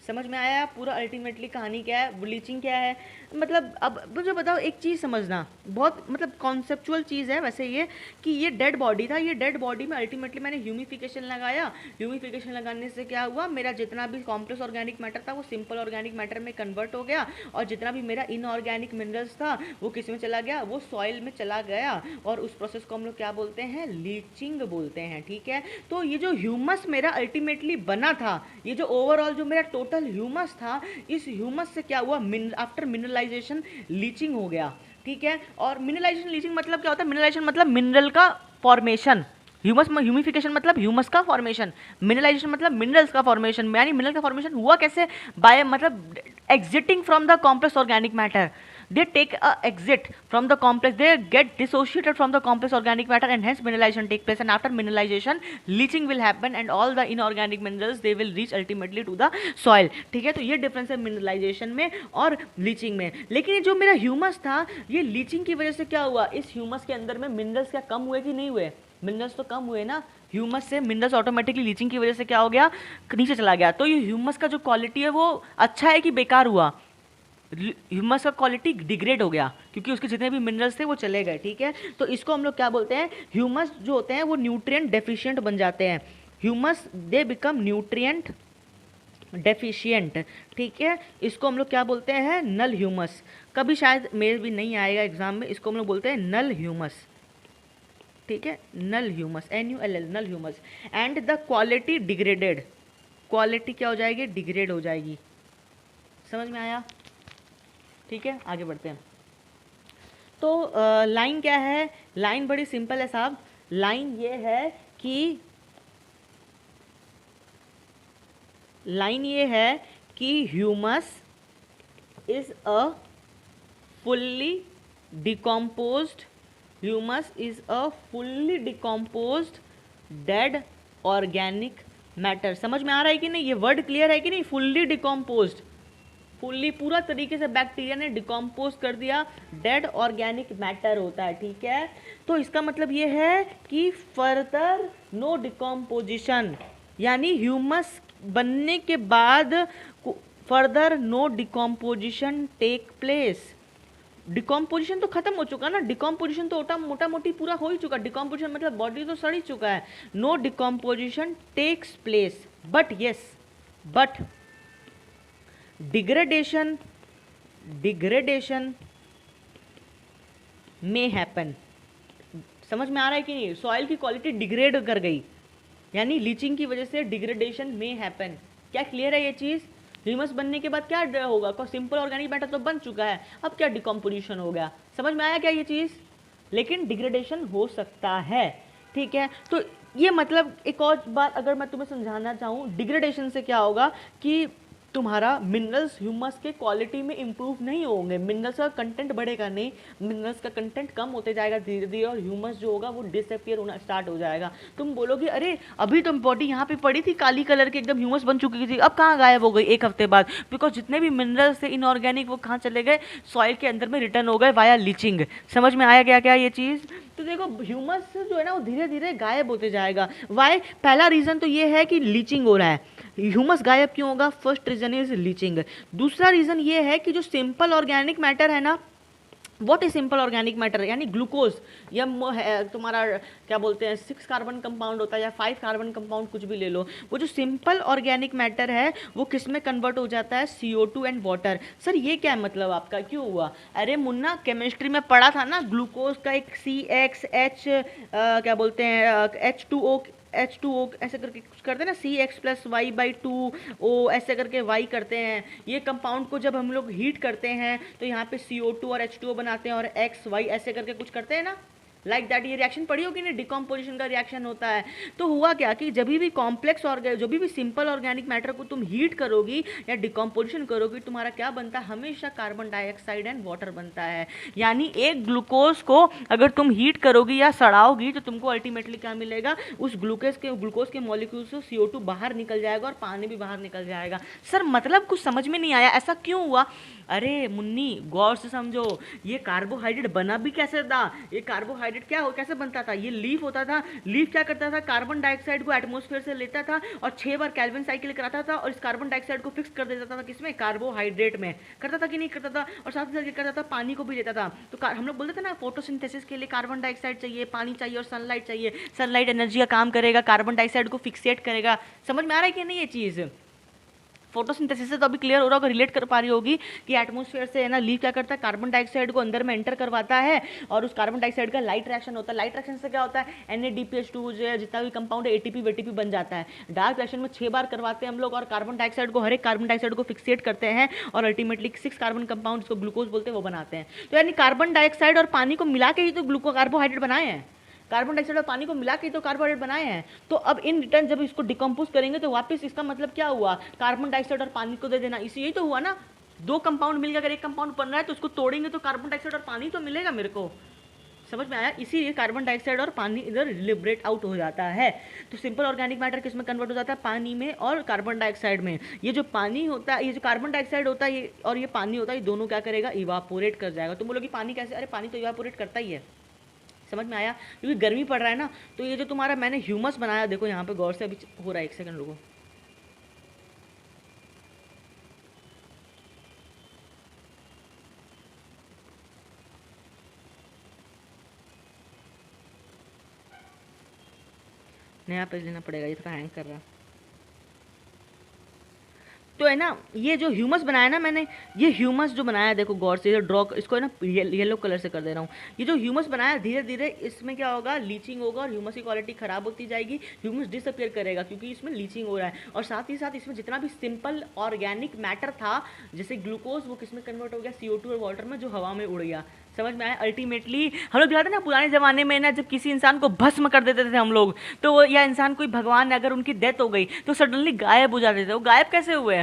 समझ में आया पूरा अल्टीमेटली कहानी क्या है, ब्लीचिंग क्या है। मतलब अब मुझे बताओ एक चीज़ समझना, बहुत मतलब कॉन्सेप्चुअल चीज़ है वैसे ये, कि ये डेड बॉडी था, ये डेड बॉडी में अल्टीमेटली मैंने ह्यूमिफिकेशन लगाया, ह्यूमिफिकेशन लगाने से क्या हुआ, मेरा जितना भी कॉम्प्लेक्स ऑर्गेनिक मैटर था वो सिंपल ऑर्गेनिक मैटर में कन्वर्ट हो गया, और जितना भी मेरा इनऑर्गेनिक मिनरल्स था वो किस में चला गया, वो सॉइल में चला गया, और उस प्रोसेस को हम लोग क्या बोलते हैं, लीचिंग बोलते हैं, ठीक है। तो ये जो ह्यूमस मेरा अल्टीमेटली बना था, ये जो ओवरऑल जो मेरा टोटल ह्यूमस था, इस ह्यूमस से क्या हुआ, आफ्टर मिनरलाइजेशन लीचिंग हो गया, ठीक है। और मिनरलाइजेशन लीचिंग मतलब क्या होता है, मिनरलाइजेशन मतलब मिनरल का फॉर्मेशन, ह्यूमस में ह्यूमिफिकेशन मतलब ह्यूमस का फॉर्मेशन, मिनरलाइजेशन मतलब मिनरल्स का फॉर्मेशन, यानी मिनरल का फॉर्मेशन हुआ कैसे, बाय मतलब exiting from the complex organic matter, they take a exit from the complex, they get dissociated from the complex organic matter, and hence mineralization take place, and after mineralization leaching will happen and all the inorganic minerals they will reach ultimately to the soil, ठीक है। तो ये difference है mineralisation में और leaching में। लेकिन ये जो मेरा ह्यूमस था, ये लीचिंग की वजह से क्या हुआ, इस ह्यूमस के अंदर में मिनरल्स क्या कम हुए कि नहीं हुए, मिनरल्स तो कम हुए ना, ह्यूमस से मिनरल्स ऑटोमेटिकली लीचिंग की वजह से क्या हो गया, नीचे चला गया। तो ये ह्यूमस का जो क्वालिटी है वो अच्छा है कि बेकार हुआ, ह्यूमस का क्वालिटी डिग्रेड हो गया, क्योंकि उसके जितने भी मिनरल्स थे वो चले गए, ठीक है। तो इसको हम लोग क्या बोलते हैं, ह्यूमस जो होते हैं वो न्यूट्रिएंट डेफिशिएंट बन जाते हैं, humus they become nutrient deficient, ठीक है। इसको हम लोग क्या बोलते हैं, नल ह्यूमस। कभी शायद मेल भी नहीं आएगा एग्जाम में, इसको हम लोग बोलते हैं नल ह्यूमस, ठीक है, null humus, NULL, null humus. And the quality degraded, quality क्या हो जाएगी, डिग्रेड हो जाएगी। समझ में आया, ठीक है। आगे बढ़ते हैं। तो लाइन क्या है, लाइन बड़ी सिंपल है साहब, लाइन ये है कि humus is a fully decomposed, humus is a fully decomposed dead organic matter. समझ में आ रहा है कि नहीं, ये वर्ड क्लियर है कि नहीं, फुल्ली डिकम्पोज्ड, फुल्ली पूरा तरीके से बैक्टीरिया ने डिकम्पोज कर दिया, डेड ऑर्गेनिक मैटर होता है, ठीक है। तो इसका मतलब ये है कि फर्दर नो डिकम्पोजिशन, यानी ह्यूमस बनने के बाद further no decomposition take place. Decomposition तो खत्म हो चुका ना, डिकम्पोजिशन तो मोटा मोटी पूरा हो ही चुका, डिकम्पोजिशन मतलब बॉडी तो सड़ ही चुका है, no decomposition takes place, but yes but degradation में हैपन। समझ में आ रहा है कि नहीं? सॉइल की क्वालिटी डिग्रेड कर गई, यानी लीचिंग की वजह से डिग्रेडेशन में हैपन। क्या क्लियर है ये चीज़? ह्यूमस बनने के बाद क्या होगा? सिंपल ऑर्गेनिक मैटर तो बन चुका है, अब क्या डिकम्पोजिशन हो गया? समझ में आया क्या ये चीज़? लेकिन डिग्रेडेशन हो सकता है, ठीक है। तो ये मतलब एक और बात अगर मैं तुम्हें समझाना चाहूँ, डिग्रेडेशन से क्या होगा कि तुम्हारा मिनरल्स ह्यूमस के क्वालिटी में इंप्रूव नहीं होंगे, मिनरल्स का कंटेंट बढ़ेगा नहीं, मिनरल्स का कंटेंट कम होते जाएगा धीरे धीरे, और ह्यूमस जो होगा वो डिसअपियर होना स्टार्ट हो जाएगा। तुम बोलोगे अरे अभी तो बॉडी यहाँ पे पड़ी थी काली कलर की एकदम ह्यूमस बन चुकी थी, अब कहाँ गायब हो गई एक हफ्ते बाद? बिकॉज जितने भी मिनरल्स थे इनऑर्गेनिक वो कहाँ चले गए? सॉइल के अंदर में रिटर्न हो गए वाया लीचिंग। समझ में आया क्या क्या ये चीज़? तो देखो ह्यूमस जो है ना वो धीरे धीरे गायब होते जाएगा। वाई? पहला रीजन तो ये है कि लीचिंग हो रहा है। ह्यूमस गायब क्यों होगा? First reason is leaching. दूसरा रीजन ये है कि जो सिंपल ऑर्गेनिक मैटर है ना, what is simple organic matter, यानी ग्लूकोज या तुम्हारा क्या बोलते हैं 6 कार्बन कंपाउंड होता है या 5 कार्बन कंपाउंड कुछ भी ले लो, वो जो सिंपल ऑर्गेनिक मैटर है वो किस में कन्वर्ट हो जाता है? CO2 and water. सर ये क्या मतलब आपका, क्यों हुआ? अरे मुन्ना केमिस्ट्री में पढ़ा था ना, ग्लूकोज का एक CXH क्या बोलते हैं H2O ऐसे करके कुछ करते हैं ना, CX+Y/2O ऐसे करके Y करते हैं। ये कंपाउंड को जब हम लोग हीट करते हैं तो यहाँ पे CO2 और H2O बनाते हैं और XY ऐसे करके कुछ करते हैं ना, लाइक दैट। ये रिएक्शन पढ़ी होगी ना, डिकम्पोजिशन का रिएक्शन होता है। तो हुआ क्या कि जब भी कॉम्प्लेक्स जो भी सिंपल ऑर्गेनिक मैटर को तुम हीट करोगी या डिकम्पोजिशन करोगी, तुम्हारा क्या बनता है? हमेशा कार्बन डाइऑक्साइड एंड वाटर बनता है। यानी एक ग्लूकोज को अगर तुम हीट करोगी या सड़ाओगी तो तुमको अल्टीमेटली क्या मिलेगा? उस ग्लूकोज के मॉलिक्यूल से CO2 बाहर निकल जाएगा और पानी भी बाहर निकल जाएगा। सर मतलब कुछ समझ में नहीं आया, ऐसा क्यों हुआ? अरे मुन्नी गौर से समझो, ये कार्बोहाइड्रेट बना भी कैसे था? ये कार्बोहाइड्रेट कैसे बनता था? ये लीफ होता था। लीफ क्या करता था? कार्बन डाइऑक्साइड को एटमॉस्फेयर से लेता था और 6 बार कैल्विन साइकिल कराता था और इस कार्बन डाइऑक्साइड को फिक्स कर देता था किसमें? कार्बोहाइड्रेट में। करता था कि नहीं करता था? और साथ ही साथ करता था, पानी को भी लेता था। तो हम लोग बोलते थे ना फोटोसिंथेसिस के लिए कार्बन डाइऑक्साइड चाहिए, पानी चाहिए और सनलाइट चाहिए। सनलाइट एनर्जी का काम करेगा, कार्बन डाइऑक्साइड को फिक्सेट करेगा। समझ में आ रहा है कि नहीं ये चीज़? फोटोसिंथेसिस से तो अभी क्लियर हो रहा होगा, रिलेट कर पा रही होगी कि एटमॉस्फेयर से है ना लीफ क्या करता है? कार्बन डाइऑक्साइड को अंदर में एंटर करवाता है और उस कार्बन डाइऑक्साइड का लाइट रिएक्शन होता है। लाइट रिएक्शन से क्या होता है? NADPH2 जो है जितना भी कंपाउंड है ATP वेटीपी बन जाता है। डार्क रिएक्शन में 6 बार करवाते हैं हम लोग और कार्बन डाइऑक्साइड को, हर एक कार्बन डाइऑक्साइड को फिक्सेट करते हैं और अल्टीमेटली 6 कार्बन कंपाउंड को ग्लूकोज बोलते हैं वो बनाते हैं। तो यानी कार्बन डाइऑक्साइड और पानी को मिला के ही तो कार्बोहाइड्रेट बनाए हैं। कार्बन डाइऑक्साइड और पानी को मिला के तो कार्बोहाइड्रेट बनाए हैं। तो अब इन रिटर्न जब इसको डिकम्पोज करेंगे तो वापस इसका मतलब क्या हुआ? कार्बन डाइऑक्साइड और पानी को दे देना, इसी यही तो हुआ ना। 2 कंपाउंड मिलकर अगर एक कंपाउंड बन रहा है तो उसको तोड़ेंगे तो कार्बन डाइऑक्साइड और पानी तो मिलेगा मेरे को। समझ में आया? इसीलिए कार्बन डाइऑक्साइड और पानी इधर लिबरेट आउट हो जाता है। तो सिंपल ऑर्गेनिक मैटर किस में कन्वर्ट हो जाता है? पानी में और कार्बन डाइऑक्साइड में। ये जो पानी होता है, ये जो कार्बन डाइऑक्साइड होता है और ये पानी होता है, ये दोनों क्या करेगा? इवापोरेट कर जाएगा। तुम बोलोगे पानी कैसे? अरे पानी तो इवापोरेट करता ही है। समझ में आया? क्योंकि गर्मी पड़ रहा है ना, तो ये जो तुम्हारा मैंने ह्यूमस बनाया, देखो यहाँ पे गौर से अभी हो रहा है, एक सेकंड रुको। नया पेज लेना पड़ेगा, ये थोड़ा हैंग कर रहा है। तो है ना, ये जो ह्यूमस बनाया ना मैंने, ये ह्यूमस जो बनाया देखो गौर से, ड्रॉ इसको है ना येलो कलर से कर दे रहा हूँ। ये जो ह्यूमस बनाया धीरे धीरे इसमें क्या होगा? लीचिंग होगा और ह्यूमस की क्वालिटी खराब होती जाएगी, ह्यूमस डिसअपियर करेगा क्योंकि इसमें लीचिंग हो रहा है। और साथ ही साथ इसमें जितना भी सिंपल ऑर्गेनिक मैटर था जैसे ग्लूकोज, वो किस में कन्वर्ट हो गया? CO2 और वाटर में, जो हवा में उड़ गया। समझ में आया? अल्टीमेटली हम लोग दिखाते ना पुराने ज़माने में ना, जब किसी इंसान को भस्म कर देते थे हम लोग, तो वो या इंसान कोई भगवान अगर उनकी डेथ हो गई तो सडनली गायब हो जाते थे। वो गायब कैसे हुए हैं?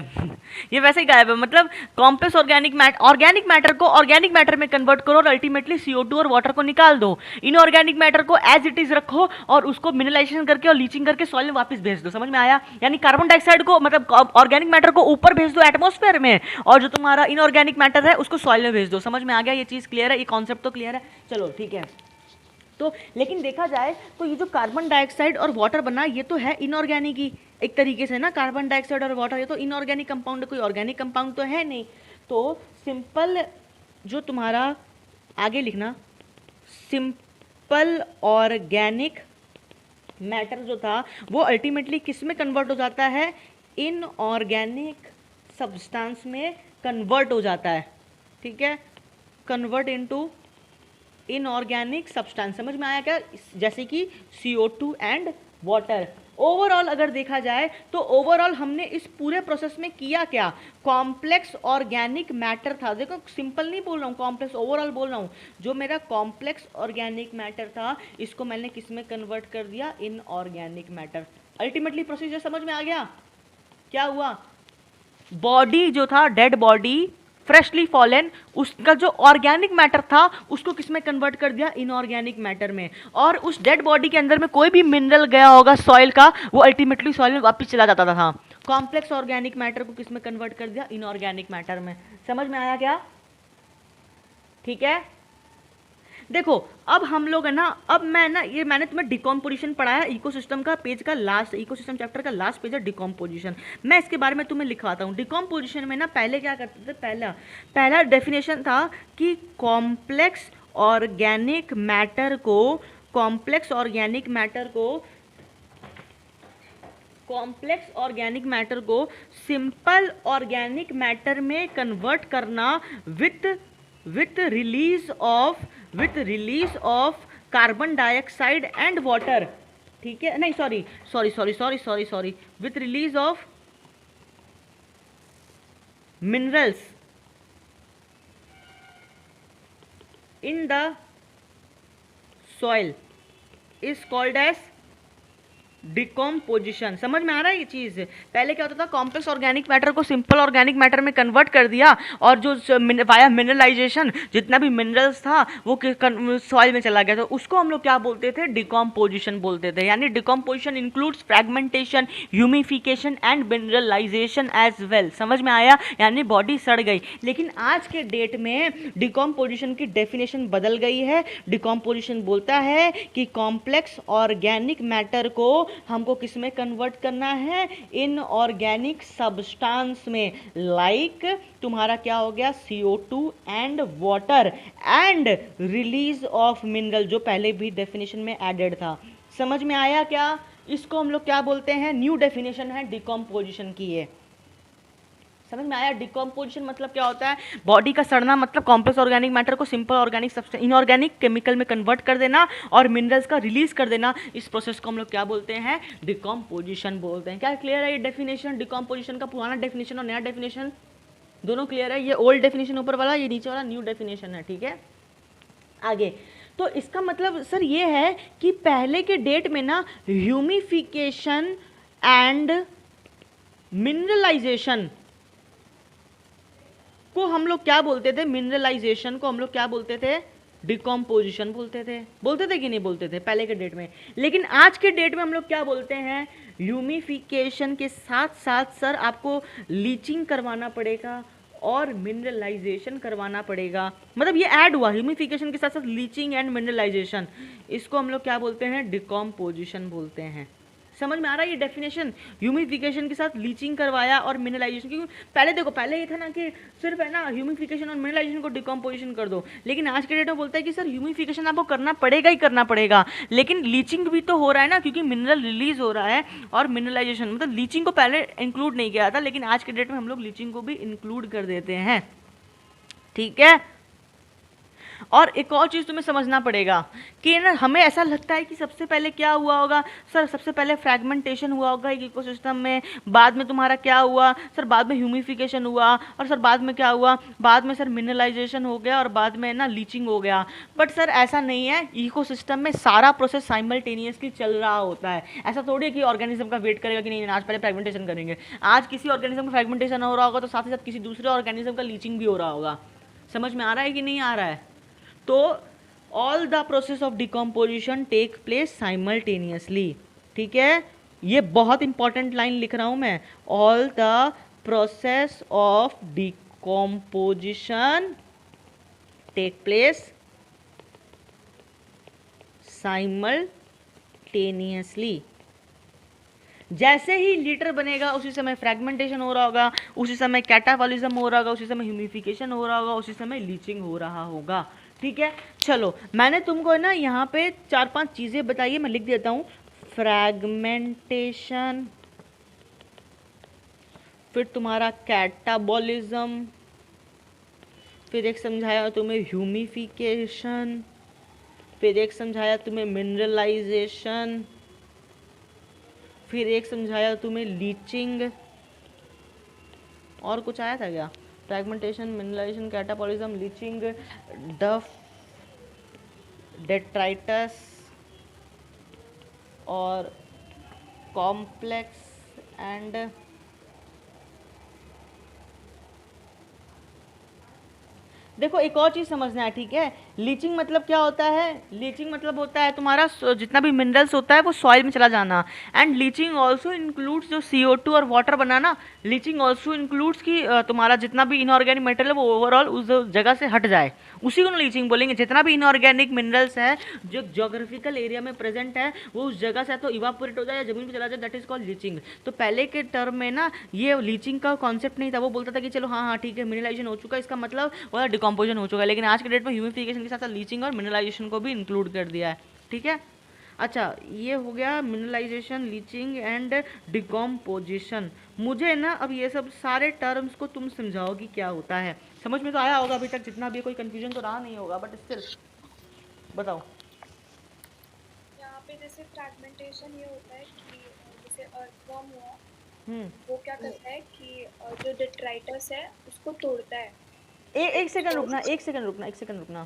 ये वैसे ही गायब है। मतलब कॉम्प्लेक्स ऑर्गेनिक मैटर को ऑर्गेनिक मैटर में कन्वर्ट करो और अल्टीमेटली CO2 और वाटर को निकाल दो। इनऑर्गेनिक मैटर को एज इट इज रखो और उसको मिनरलाइजेशन करके और लीचिंग करके सॉइल में वापस भेज दो। समझ में आया? यानी कार्बन डाइऑक्साइड को, मतलब ऑर्गेनिक मैटर को ऊपर भेज दो एटमॉस्फेयर में, और जो तुम्हारा इनऑर्गेनिक मैटर है उसको सॉइल में भेज दो। समझ में आ गया? ये चीज़ क्लियर है? ये कॉन्सेप्ट तो क्लियर है? चलो ठीक है। तो लेकिन देखा जाए तो ये जो कार्बन डाइऑक्साइड और वाटर बना, ये तो है इनऑर्गेनिक ही एक तरीके से ना। कार्बन डाइऑक्साइड और वाटर ये तो इनऑर्गेनिक कंपाउंड है, कोई ऑर्गेनिक कंपाउंड तो है नहीं। तो सिंपल जो तुम्हारा आगे लिखना, सिंपल ऑर्गेनिक मैटर जो था वो अल्टीमेटली किस में कन्वर्ट हो जाता है? इनऑर्गेनिक सब्सटेंस में कन्वर्ट हो जाता है, ठीक है, कन्वर्ट इनटू इनऑर्गेनिक सब्सटेंस। समझ में आया क्या? जैसे कि CO2 एंड वाटर। ओवरऑल अगर देखा जाए तो ओवरऑल हमने इस पूरे प्रोसेस में किया क्या? कॉम्प्लेक्स ऑर्गेनिक मैटर था। देखो सिंपल नहीं बोल रहा हूँ, कॉम्प्लेक्स ओवरऑल बोल रहा हूँ। जो मेरा कॉम्प्लेक्स ऑर्गेनिक मैटर था इसको मैंने किस में कन्वर्ट कर दिया? Inorganic matter. अल्टीमेटली प्रोसीजर समझ में आ गया? क्या हुआ? बॉडी जो था, डेड बॉडी फ्रेशली फॉलन, उसका जो ऑर्गेनिक मैटर था उसको किस में कन्वर्ट कर दिया? इनऑर्गेनिक मैटर में। और उस डेड बॉडी के अंदर में कोई भी मिनरल गया होगा सॉइल का, वो अल्टीमेटली सॉइल में वापस चला जाता था। कॉम्प्लेक्स ऑर्गेनिक मैटर को किस में कन्वर्ट कर दिया? इनऑर्गेनिक मैटर में। समझ में आया क्या? ठीक है, देखो अब हम लोग है ना, अब मैं ना ये मैंने तुम्हें डिकम्पोजिशन पढ़ाया इकोसिस्टम का, पेज का लास्ट, इकोसिस्टम चैप्टर का लास्ट पेज है डिकम्पोजिशन। मैं इसके बारे में तुम्हें लिखवाता हूँ। डिकम्पोजिशन में ना पहले क्या करते थे? पहला डेफिनेशन था कि कॉम्प्लेक्स ऑर्गेनिक मैटर को कॉम्प्लेक्स ऑर्गेनिक मैटर को सिंपल ऑर्गेनिक मैटर में कन्वर्ट करना with release of carbon dioxide and water. ठीक है, नहीं sorry, with release of minerals in the soil is called as decomposition. समझ में आ रहा है ये चीज? पहले क्या होता था? कॉम्प्लेक्स ऑर्गेनिक मैटर को सिंपल ऑर्गेनिक मैटर में कन्वर्ट कर दिया और जो वाया मिनरलाइजेशन जितना भी मिनरल्स था वो सॉइल में चला गया, तो उसको हम लोग क्या बोलते थे? डिकम्पोजिशन बोलते थे। यानी decomposition includes fragmentation, humification and mineralization as well. समझ में आया? यानी बॉडी सड़ गई। लेकिन आज के डेट में डिकम्पोजिशन की डेफिनेशन बदल गई है। डिकम्पोजिशन बोलता है कि कॉम्प्लेक्स ऑर्गेनिक मैटर को हमको किस में कन्वर्ट करना है? इनऑर्गेनिक सब्सटेंस में। लाइक तुम्हारा क्या हो गया? CO2 and water and release of mineral, जो पहले भी डेफिनेशन में एडेड था। समझ में आया क्या? इसको हम लोग क्या बोलते हैं? न्यू डेफिनेशन है डिकम्पोजिशन की है। समझ में आया? डिकम्पोजिशन मतलब क्या होता है? बॉडी का सड़ना मतलब कॉम्प्लेक्स ऑर्गेनिक मैटर को simple organic substance inorganic chemical में कन्वर्ट कर देना और मिनरल्स का रिलीज कर देना। इस प्रोसेस को हम लोग क्या बोलते हैं? डिकम्पोजिशन बोलते हैं। क्या क्लियर है ये डेफिनेशन? डिकम्पोजिशन का पुराना डेफिनेशन और नया डेफिनेशन दोनों क्लियर है? ये ओल्ड डेफिनेशन ऊपर वाला, ये नीचे वाला न्यू डेफिनेशन है। ठीक है, आगे तो इसका मतलब सर ये है कि पहले के डेट में ना ह्यूमिफिकेशन एंड मिनरलाइजेशन को हम लोग क्या बोलते थे? मिनरलाइजेशन को हम लोग क्या बोलते थे? डिकम्पोजिशन बोलते थे कि नहीं बोलते थे पहले के डेट में? लेकिन आज के डेट में हम लोग क्या बोलते हैं? ह्यूमिफिकेशन के साथ साथ सर आपको लीचिंग करवाना पड़ेगा और मिनरलाइजेशन करवाना पड़ेगा। मतलब ये ऐड हुआ, ह्यूमिफिकेशन के साथ साथ लीचिंग एंड मिनरलाइजेशन। इसको हम लोग क्या बोलते हैं? डिकम्पोजिशन बोलते हैं। समझ में आ रहा है ये डेफिनेशन? ह्यूमिफिकेशन के साथ लीचिंग करवाया और मिनरलाइजेशन। क्योंकि पहले देखो, पहले ये था ना कि सिर्फ है ना ह्यूमिफिकेशन और मिनरलाइजेशन को डिकम्पोजिशन कर दो, लेकिन आज के डेट में बोलता है कि सर ह्यूमिफिकेशन आपको करना पड़ेगा ही करना पड़ेगा, लेकिन लीचिंग भी तो हो रहा है ना, क्योंकि मिनरल रिलीज हो रहा है। और मिनरलाइजेशन मतलब लीचिंग को पहले इंक्लूड नहीं किया था, लेकिन आज के डेट में हम लोग लीचिंग को भी इंक्लूड कर देते हैं। ठीक है, और एक और चीज़ तुम्हें समझना पड़ेगा कि ना हमें ऐसा लगता है कि सबसे पहले क्या हुआ होगा? सर सबसे पहले फ्रैगमेंटेशन हुआ होगा एक इकोसिस्टम में, बाद में तुम्हारा क्या हुआ? सर बाद में ह्यूमिफिकेशन हुआ, और सर बाद में क्या हुआ? बाद में सर मिनरलाइजेशन हो गया, और बाद में ना लीचिंग हो गया। बट सर ऐसा नहीं है, इकोसिस्टम में सारा प्रोसेस साइमल्टेनियसली चल रहा होता है। ऐसा थोड़ी है कि ऑर्गेनिज्म का वेट करेगा कि नहीं आज पहले फ्रैगमेंटेशन करेंगे। आज किसी ऑर्गेनिज्म का फ्रैगमेंटेशन हो रहा होगा तो साथ ही साथ किसी दूसरे ऑर्गेनिज्म का लीचिंग भी हो रहा होगा। समझ में आ रहा है कि नहीं आ रहा है? तो all the process of decomposition take place simultaneously. ठीक है, ये बहुत इंपॉर्टेंट लाइन लिख रहा हूं मैं। All the process of decomposition take place simultaneously. जैसे ही लीटर बनेगा उसी समय फ्रैगमेंटेशन हो रहा होगा, उसी समय कैटाबॉलिज्म हो रहा होगा, उसी समय ह्यूमिफिकेशन हो रहा होगा, उसी समय लीचिंग हो रहा होगा। ठीक है, चलो मैंने तुमको ना यहाँ पे 4-5 चीज़ें बताई है, मैं लिख देता हूँ। फ्रैगमेंटेशन, फिर तुम्हारा कैटाबॉलिज्म, फिर एक समझाया तुम्हें ह्यूमिफिकेशन, फिर एक समझाया तुम्हें मिनरलाइजेशन, फिर एक समझाया तुम्हें लीचिंग, और कुछ आया था क्या? फ्रैगमेंटेशन, मिनरलाइजेशन, कैटाबॉलिज्म, लीचिंग, डफ, डेट्राइटस और कॉम्प्लेक्स एंड देखो एक और चीज़ समझना है, ठीक है। लीचिंग मतलब क्या होता है? लीचिंग मतलब होता है तुम्हारा जितना भी मिनरल्स होता है वो सॉइल में चला जाना। एंड लीचिंग ऑल्सो इंक्लूड्स जो CO2 और वाटर बनाना। लीचिंग ऑल्सो इंक्लूड्स कि तुम्हारा जितना भी इनऑर्गेनिक मटेरियल है वो ओवरऑल उस जगह से हट जाए, उसी को लीचिंग बोलेंगे। जितना भी इनऑर्गेनिक मिनरल्स है जो जोग्राफिकल एरिया में प्रेजेंट है वो उस जगह से तो इवापोरेट हो जाए या जमीन पर चला जाए, दैट इज कॉल्ड लीचिंग। तो पहले के टर्म में ना ये लीचिंग का कॉन्सेप्ट नहीं था, वो बोलता था कि चलो हाँ हाँ ठीक है मिनरलाइजेशन हो चुका है, इसका मतलब वो डिकम्पोजन हो चुका है। लेकिन आज के डेट में ह्यूमिफिकेशन के साथ साथ लीचिंग और मिनरलाइजेशन को भी इंक्लूड कर दिया है, ठीक है। अच्छा ये हो गया मिनरलाइजेशन, लीचिंग एंड डिकम्पोजिशन। मुझे ना अब ये सब सारे टर्म्स को तुम समझाओ कि क्या होता है। समझ में तो आया होगा अभी तक, जितना भी कोई कंफ्यूजन तो रहा नहीं होगा, बट स्टिल बताओ। यहाँ पे जैसे फ्रैगमेंटेशन ये होता है कि जैसे अर्थवॉर्म हुआ, वो क्या करता है कि जो डिट्राइटस है उसको तोड़ता है। एक सेकंड तो रुकना, एक सेकंड रुकना, एक सेकंड रुकना।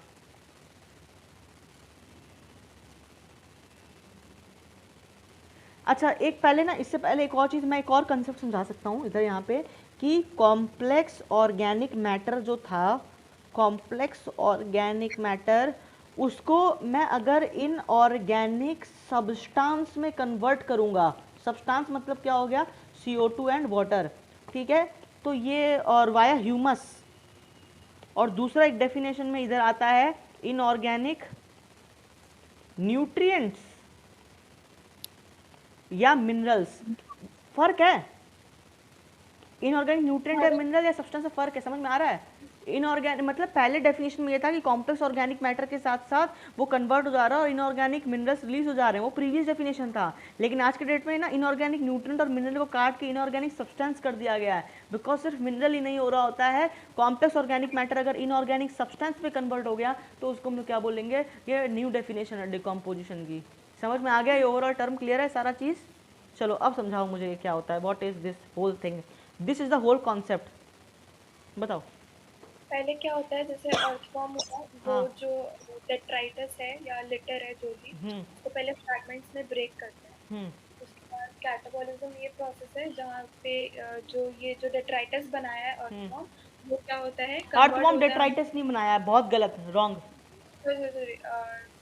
अच्छा एक पहले ना, इससे पहले एक और चीज़, मैं एक और कंसेप्ट समझा सकता हूँ इधर यहाँ पे, कि कॉम्प्लेक्स ऑर्गेनिक मैटर जो था, कॉम्प्लेक्स ऑर्गेनिक मैटर, उसको मैं अगर इन ऑर्गेनिक सब्सटेंस में कन्वर्ट करूँगा, सब्सटेंस मतलब क्या हो गया? CO2 एंड वाटर, ठीक है। तो ये और वाया ह्यूमस, और दूसरा एक डेफिनेशन में इधर आता है इनऑर्गेनिक न्यूट्रिएंट्स या मिनरल्स। फर्क है, इनऑर्गेनिक न्यूट्रिएंट या मिनरल या सब्सटेंस से फर्क है, समझ में आ रहा है? इनऑर्गेनिक मतलब पहले डेफिनेशन में ये था कि कॉम्प्लेक्स ऑर्गेनिक मैटर के साथ साथ वो कन्वर्ट हो जा रहा है और इनऑर्गेनिक मिनरल्स रिलीज हो जा रहे हैं, वो प्रीवियस डेफिनेशन था। लेकिन आज के डेट में ना इनऑर्गेनिक न्यूट्रिएंट और मिनरल को काट के इनऑर्गेनिक सब्सटेंस कर दिया गया है, बिकॉज सिर्फ मिनरल ही नहीं हो रहा होता है, कॉम्प्लेक्स ऑर्गेनिक मैटर अगर इनऑर्गेनिक सब्सटेंस में कन्वर्ट हो गया तो उसको हम लोग क्या बोलेंगे? ये न्यू डेफिनेशन है डिकम्पोजिशन की। समझ में आ गया? ये ओवरऑल टर्म क्लियर है सारा चीज़? चलो अब समझाओ मुझे ये क्या होता है, what is this whole thing, this is the whole concept, बताओ। पहले क्या होता है, जैसे अर्थवॉर्म हुआ, वो हाँ। जो डेट्राइटस है या लिटर है जो भी, उसको पहले फ्रैगमेंट्स में ब्रेक करते हैं। उसके बाद कैटाबॉलिज्म ये प्रोसेस है जहाँ पे जो ये जो डेट्राइटस बनाया है अर्थवॉर्म, वो क्या होता है, कन्वर्ट अर्थवॉर्म होता है। डेट्राइटिस नहीं बनाया है, बहुत गलत, रॉन्ग। सॉरी,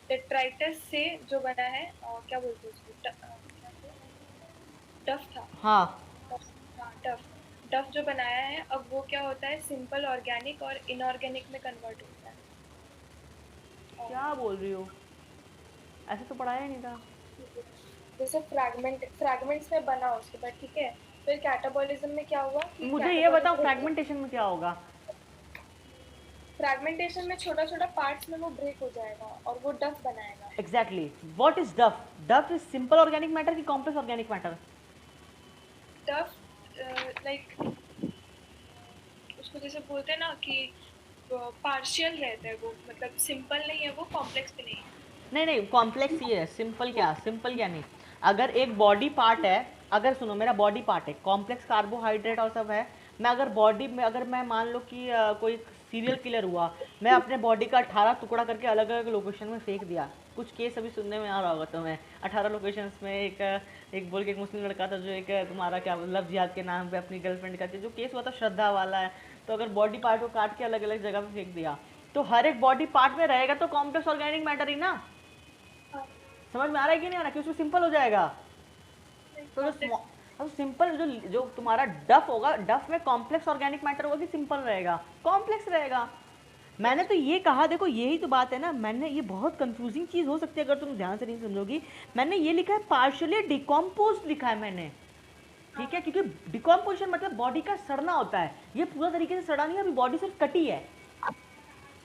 डेट्राइटस से जो बना है, क्या बोलते हैं उसको, डफ था। हाँ। हाँ, डफ। डफ जो बनाया है, अब वो क्या होता है, सिंपल ऑर्गेनिक और इनऑर्गेनिक में कन्वर्ट होता है। क्या बोल रही हो? ऐसे तो पढ़ाया ही नहीं था। जैसे फ्रैगमेंट्स में बना उसके बाद, ठीक है। फिर कैटाबॉलिज्म में क्या हुआ कि मुझे ये बताओ कैटाबॉलिज्म फ्रैगमेंटेशन में क्या होगा? फ्रैगमेंटेशन में छोटा छोटा पार्ट्स में वो ब्रेक हो जाएगा और वो डफ बनाएगा। एग्जैक्टली, व्हाट इज डफ? डफ इज सिंपल ऑर्गेनिक मैटर की कॉम्प्लेक्स ऑर्गेनिक मैटर? डफ लाइक उसको जैसे बोलते हैं ना कि पार्शियल रहता है वो, मतलब सिंपल नहीं है वो, कॉम्प्लेक्स भी नहीं है। नहीं नहीं, कॉम्प्लेक्स ये है, सिंपल क्या? सिंपल क्या नहीं, अगर एक बॉडी पार्ट है, अगर सुनो मेरा बॉडी पार्ट है, कॉम्प्लेक्स कार्बोहाइड्रेट और सब है, मैं अगर बॉडी में, अगर मैं मान लो कि कोई सीरियल किलर हुआ, मैं अपने बॉडी का 18 टुकड़ा करके अलग अलग लोकेशन में फेंक दिया, कुछ केस अभी सुनने में आ रहा होगा तुम्हें, 18 लोकेशंस में, एक बोल के एक मुस्लिम लड़का था जो एक तुम्हारा क्या लव जिहाद के नाम पे अपनी गर्लफ्रेंड का जो केस हुआ था, श्रद्धा वाला है। तो अगर बॉडी पार्ट को काट के अलग अलग जगह पे फेंक दिया, तो हर एक बॉडी पार्ट में रहेगा तो कॉम्प्लेक्स ऑर्गेनिक मैटर ही ना। हाँ, समझ में आ रहा है कि नहीं आ रहा? कि उसमें सिंपल हो जाएगा। तो कॉम्प्लेक्स। अब सिंपल जो जो तुम्हारा डफ होगा, डफ में कॉम्प्लेक्स ऑर्गेनिक मैटर होगा कि सिंपल रहेगा? कॉम्प्लेक्स रहेगा। मैंने तो ये कहा, देखो यही तो बात है ना, मैंने ये बहुत कंफ्यूजिंग चीज़ हो सकती है अगर तुम ध्यान से नहीं समझोगी, मैंने ये लिखा है पार्शियली डिकम्पोज लिखा है मैंने, ठीक है, क्योंकि डिकम्पोजिशन मतलब बॉडी का सड़ना होता है, ये पूरा तरीके से सड़ा नहीं है, अभी बॉडी सिर्फ कटी है,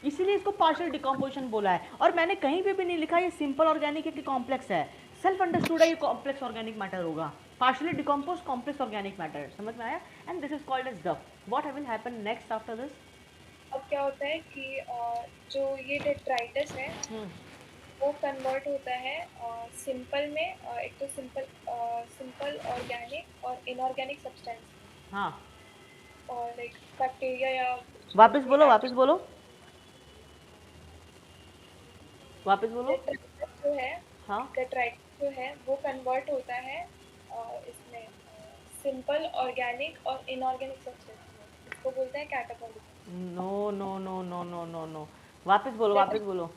इसीलिए इसको पार्शियल डिकम्पोजिशन बोला है। और मैंने कहीं पे भी नहीं लिखा ये सिंपल ऑर्गेनिक है कि कॉम्प्लेक्स है, सेल्फ अंडरस्टूड है ये कॉम्प्लेक्स ऑर्गेनिक मैटर होगा। partially decomposed complex organic matter. समझ में आया? And this is called as duff. What will happen next after this? अब क्या होता है कि जो ये डेट्राइटस है वो कन्वर्ट होता है सिंपल में, एक तो सिंपल ऑर्गेनिक और इनऑर्गेनिक सब्सटेंस में, हाँ, और लाइक बैक्टीरिया या वापस बोलो, वापस बोलो, वापस बोलो। डेट्राइटस जो है, हाँ, डेट्राइटस जो है वो कन्वर्ट होता है इसमें सिंपल ऑर्गेनिक और इनऑर्गेनिक सब्सटेंस में, इसको बोलते हैं catabolism. No no no no no no no, वापस बोलो, वापस बोलो।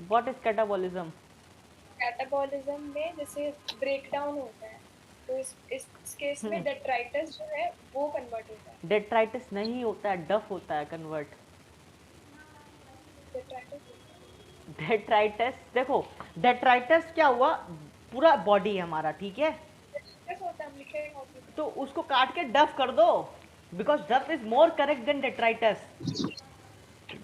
What is catabolism? कैटाबॉलिज्म में जैसे ब्रेक डाउन होता है, तो इस केस में डेट्राइटस जो है वो कन्वर्ट होता है। डेट्राइटिस नहीं होता है, डफ होता है कन्वर्ट। डेट्राइटस होता है। डेट्राइटिस देखो, डेट्राइटिस क्या हुआ, पूरा बॉडी है हमारा, ठीक है, डेट्राइटस होता है, हम लिखे हैं कॉपी में। तो उसको काट के डफ कर दो, बिकॉज डफ इज मोर करेक्ट देन डेट्राइटिस।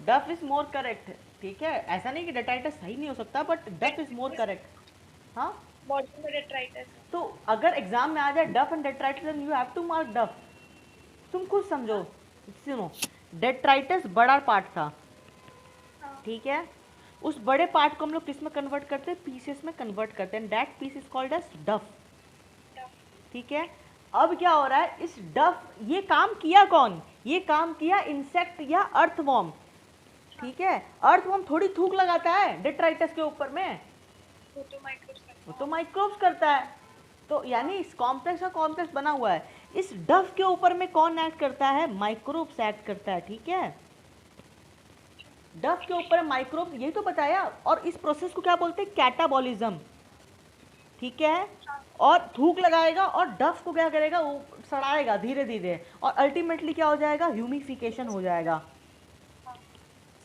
डफ इज मोर करेक्ट, ठीक है, ऐसा नहीं कि डेट्राइटिस सही नहीं हो सकता, but duff is more correct. हाँ, बॉडी में डेट्राइटस है। तो अगर एग्जाम में आ जाए duff and detritus, then you have to mark duff. तुम खुद समझो, सुनो, डेट्राइटिस बड़ा पार्ट था, हाँ, ठीक है, उस बड़े पार्ट को हम लोग किस में कन्वर्ट करते हैं, पीसेस में कन्वर्ट करते हैं, that piece is called as duff, ठीक है। अब क्या हो रहा है, इस डफ, ये काम किया कौन, ये काम किया इंसेक्ट या अर्थवॉर्म, ठीक है। अर्थवॉर्म थोड़ी थूक लगाता है डेट्राइटिस के ऊपर में, वो तो माइक्रोब्स करता वो तो माइक्रोब्स करता है, तो यानी इस कॉम्प्लेक्स का कॉम्प्लेक्स बना हुआ है, इस डफ के ऊपर में कौन एक्ट करता है, माइक्रोब्स एक्ट करता है, ठीक है। डफ के ऊपर माइक्रोब्स, यही तो बताया, और इस प्रोसेस को क्या बोलते हैं, कैटाबॉलिज्म, ठीक है। और थूक लगाएगा और डफ को क्या करेगा, वो सड़ाएगा धीरे धीरे, और अल्टीमेटली क्या हो जाएगा, ह्यूमिफिकेशन हो जाएगा,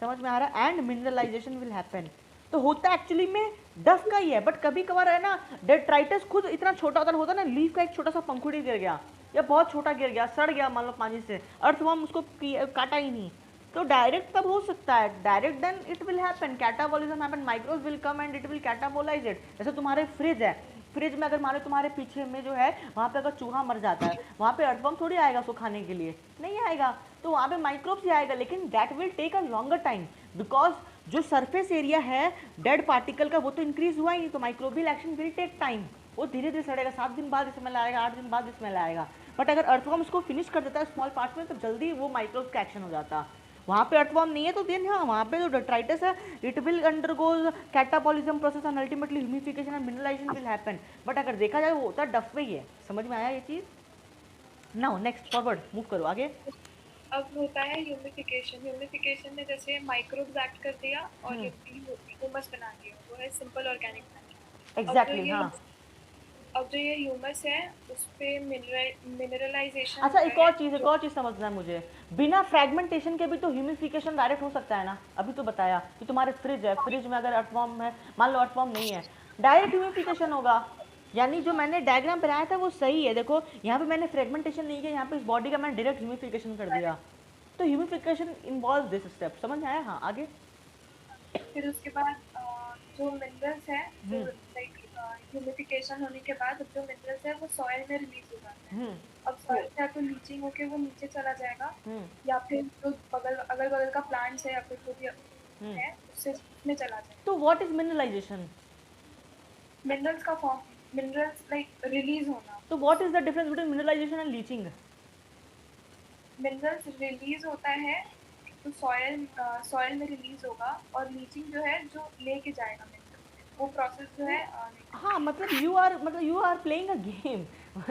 समझ में आ रहा है, एंड मिनरलाइजेशन विल हैपन। तो होता एक्चुअली में डफ का ही है, बट कभी कभार है ना, डेट्राइटिस खुद इतना छोटा होता ना, लीफ का एक छोटा सा पंखुड़ी गिर गया या बहुत छोटा गिर गया, सड़ गया मान लो पानी से, अर्थवॉर्म उसको काटा ही नहीं, तो डायरेक्ट तब हो सकता है, direct then it will happen, catabolism happen, microbes will come and it will catabolize it. जैसे तुम्हारे फ्रिज है, फ्रिज में अगर मान लो तुम्हारे पीछे में जो है वहाँ पे अगर चूहा मर जाता है, वहाँ पे अर्थवॉर्म थोड़ी आएगा उसको खाने के लिए, नहीं आएगा, तो वहाँ पे माइक्रोब्स ही आएगा, लेकिन that will take a longer time, because जो सरफेस एरिया है डेड पार्टिकल का वो तो इंक्रीज हुआ ही नहीं, तो microbial action will take time, वो धीरे धीरे सड़ेगा, 7 दिन बाद स्मेल आएगा, 8 दिन बाद स्मेल आएगा, बट अगर अर्थवॉर्म उसको फिनिश कर देता है स्मॉल पार्ट्स में, तो जल्दी वो माइक्रोब्स का एक्शन हो जाता। वहाँ पे अर्थवॉर्म नहीं है तो देन हाँ, वहाँ पे जो डेट्राइटिस है it will undergo catabolism process and ultimately humification and mineralization will happen, but अगर देखा जाए वो होता है डफ में ही है। समझ में आया ये चीज़? नाउ नेक्स्ट फॉरवर्ड मूव करो आगे। अब होता है ह्यूमिफिकेशन। ह्यूमिफिकेशन में जैसे माइक्रोब्स एक्ट कर दिया और ह्यूमस बना दिया, वो है सिंपल ऑर्गेनिक मैटर। एग्जैक्टली हाँ। अब जो ये ह्यूमस है उस पे मिनरलाइजेशन। अच्छा, एक और चीज़ समझना है मुझे, बिना फ्रेगमेंटेशन के भी तो ह्यूमिफिकेशन डायरेक्ट हो सकता है ना, अभी तो बताया कि तुम्हारे फ्रिज है, फ्रिज में अगर अर्थवॉर्म है, मान लो अर्थवॉर्म नहीं है, डायरेक्ट ह्यूमिफिकेशन होगा, यानी जो मैंने डायग्राम बनाया था वो सही है, देखो यहाँ पे मैंने फ्रेगमेंटेशन नहीं किया, यहाँ पे इस बॉडी का मैंने डायरेक्ट ह्यूमिफिकेशन कर दिया, तो ह्यूमिफिकेशन इन्वॉल्व दिस स्टेप, समझ में आया? हाँ आगे। फिर उसके बाद जो मिनरल्स है, जो लाइक ह्यूमिफिकेशन होने के बाद जो मिनरल्स है वो सॉइल में रिलीज हो जाते हैं। अब सॉइल से तो लीचिंग होके वो नीचे चला जाएगा, या फिर जो अगल बगल का प्लांट्स है या फिर जो भी है उससे उसमें चला जाएगा। तो व्हाट इज मिनरलाइजेशन? मिनरल्स का फॉर्म, मिनरल्स लाइक रिलीज होना। तो what is the difference between mineralization and leaching? Minerals release होता है तो सॉइल में रिलीज होगा, और लीचिंग जो है जो लेके जाएगा मिनरल, वो प्रोसेस जो है हाँ, मतलब you are playing a game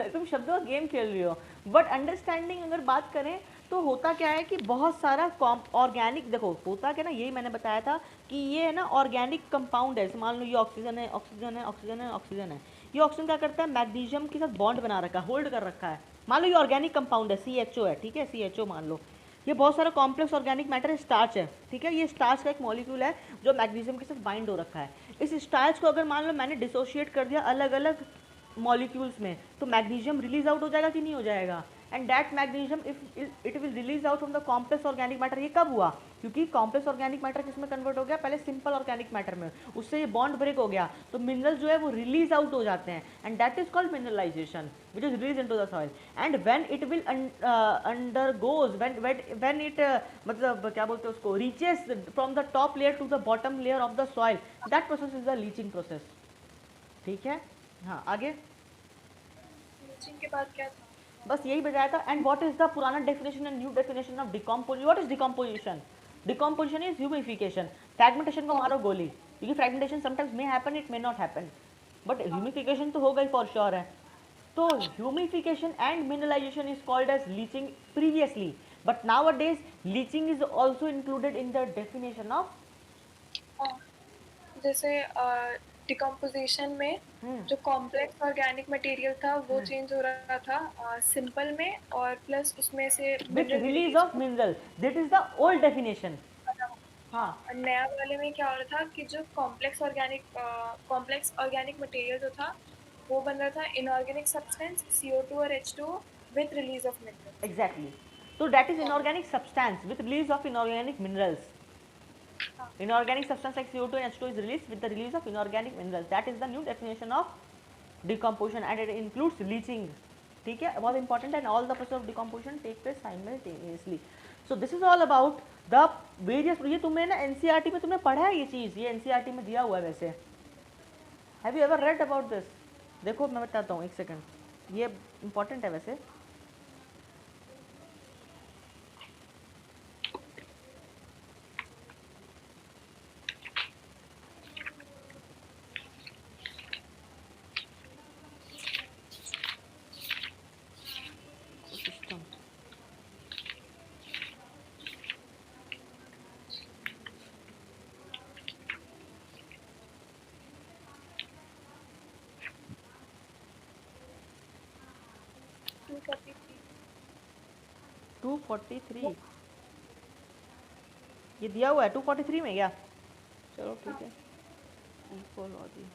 तुम शब्दों का गेम खेल रही हो, बट अंडरस्टैंडिंग अगर बात करें तो होता क्या है कि बहुत सारा ऑर्गेनिक, देखो होता क्या ना, यही मैंने बताया था कि ये है ना ऑर्गेनिक कंपाउंड है, मान लो ये ऑक्सीजन है, ऑक्सीजन है, ऑक्सीजन है, ऑक्सीजन है, ये ऑक्सीजन क्या करता है, मैग्नीशियम के साथ बॉन्ड बना रखा है, होल्ड कर रखा है, मान लो ये ऑर्गेनिक कंपाउंड है, CHO है, ठीक है, CHO मान लो, ये बहुत सारा कॉम्प्लेक्स ऑर्गेनिक मैटर है, स्टार्च है, ठीक है, ये स्टार्च का एक मॉलिक्यूल है जो मैग्नीशियम के साथ बाइंड हो रखा है, इस स्टार्च को अगर मान लो मैंने डिसोशिएट कर दिया अलग अलग मॉलिक्यूल्स में, तो मैग्नीशियम रिलीज आउट हो जाएगा कि नहीं हो जाएगा, and that magnesium if it will release out from the complex organic matter. ये कब हुआ? क्योंकि कॉम्प्लेक्स ऑर्गेनिक मैटर किसमें कन्वर्ट हो गया? पहले सिंपल ऑर्गेनिक मैटर में, उससे ये बॉन्ड ब्रेक हो गया तो मिनरल जो है वो रिलीज आउट हो जाते हैं, and that is called mineralization which is release into the soil. And when it will undergoes when it मतलब क्या बोलते हैं उसको, reaches from the top layer to the bottom layer of the soil, that process is the leaching process. ठीक है, हाँ आगे। Leaching के बाद क्या था? बस यही बताया था। एंड व्हाट इज द पुराना definition and new definition of decomposition? What is decomposition? Decomposition is humification. Fragmentation को मारो गोली, क्योंकि fragmentation sometimes may happen, it may not happen, but humification तो होगा ही फॉर श्योर है। तो humification and mineralization is called as leaching previously, but nowadays leaching is also included in the definition of. जैसे decomposition में जो complex organic material था वो चेंज हो रहा था सिंपल में, और प्लस उसमें से with release of mineral, that is the old definition. हाँ, नया वाले में क्या हो रहा था कि जो कॉम्प्लेक्स ऑर्गेनिक मटेरियल जो था वो बन रहा था इनऑर्गेनिक सब्सटेंस CO2 और H2 with release of mineral. Exactly, so that is inorganic substance with release of inorganic minerals. Inorganic substance like CO2 and H2 is released with the release of inorganic minerals. That is the new definition of decomposition, and it includes leaching. ठीक है, बहुत important है, and all the process of decomposition take place simultaneously. So this is all about the various. ये तुमने ना NCERT में तुमने पढ़ा है ये चीज़, ये NCERT में दिया हुआ है वैसे। Have you ever read about this? देखो मैं बताता हूँ, एक सेकंड, ये important है वैसे। टू 243 ये दिया हुआ है 243 में क्या? चलो ठीक है, इकोलॉजी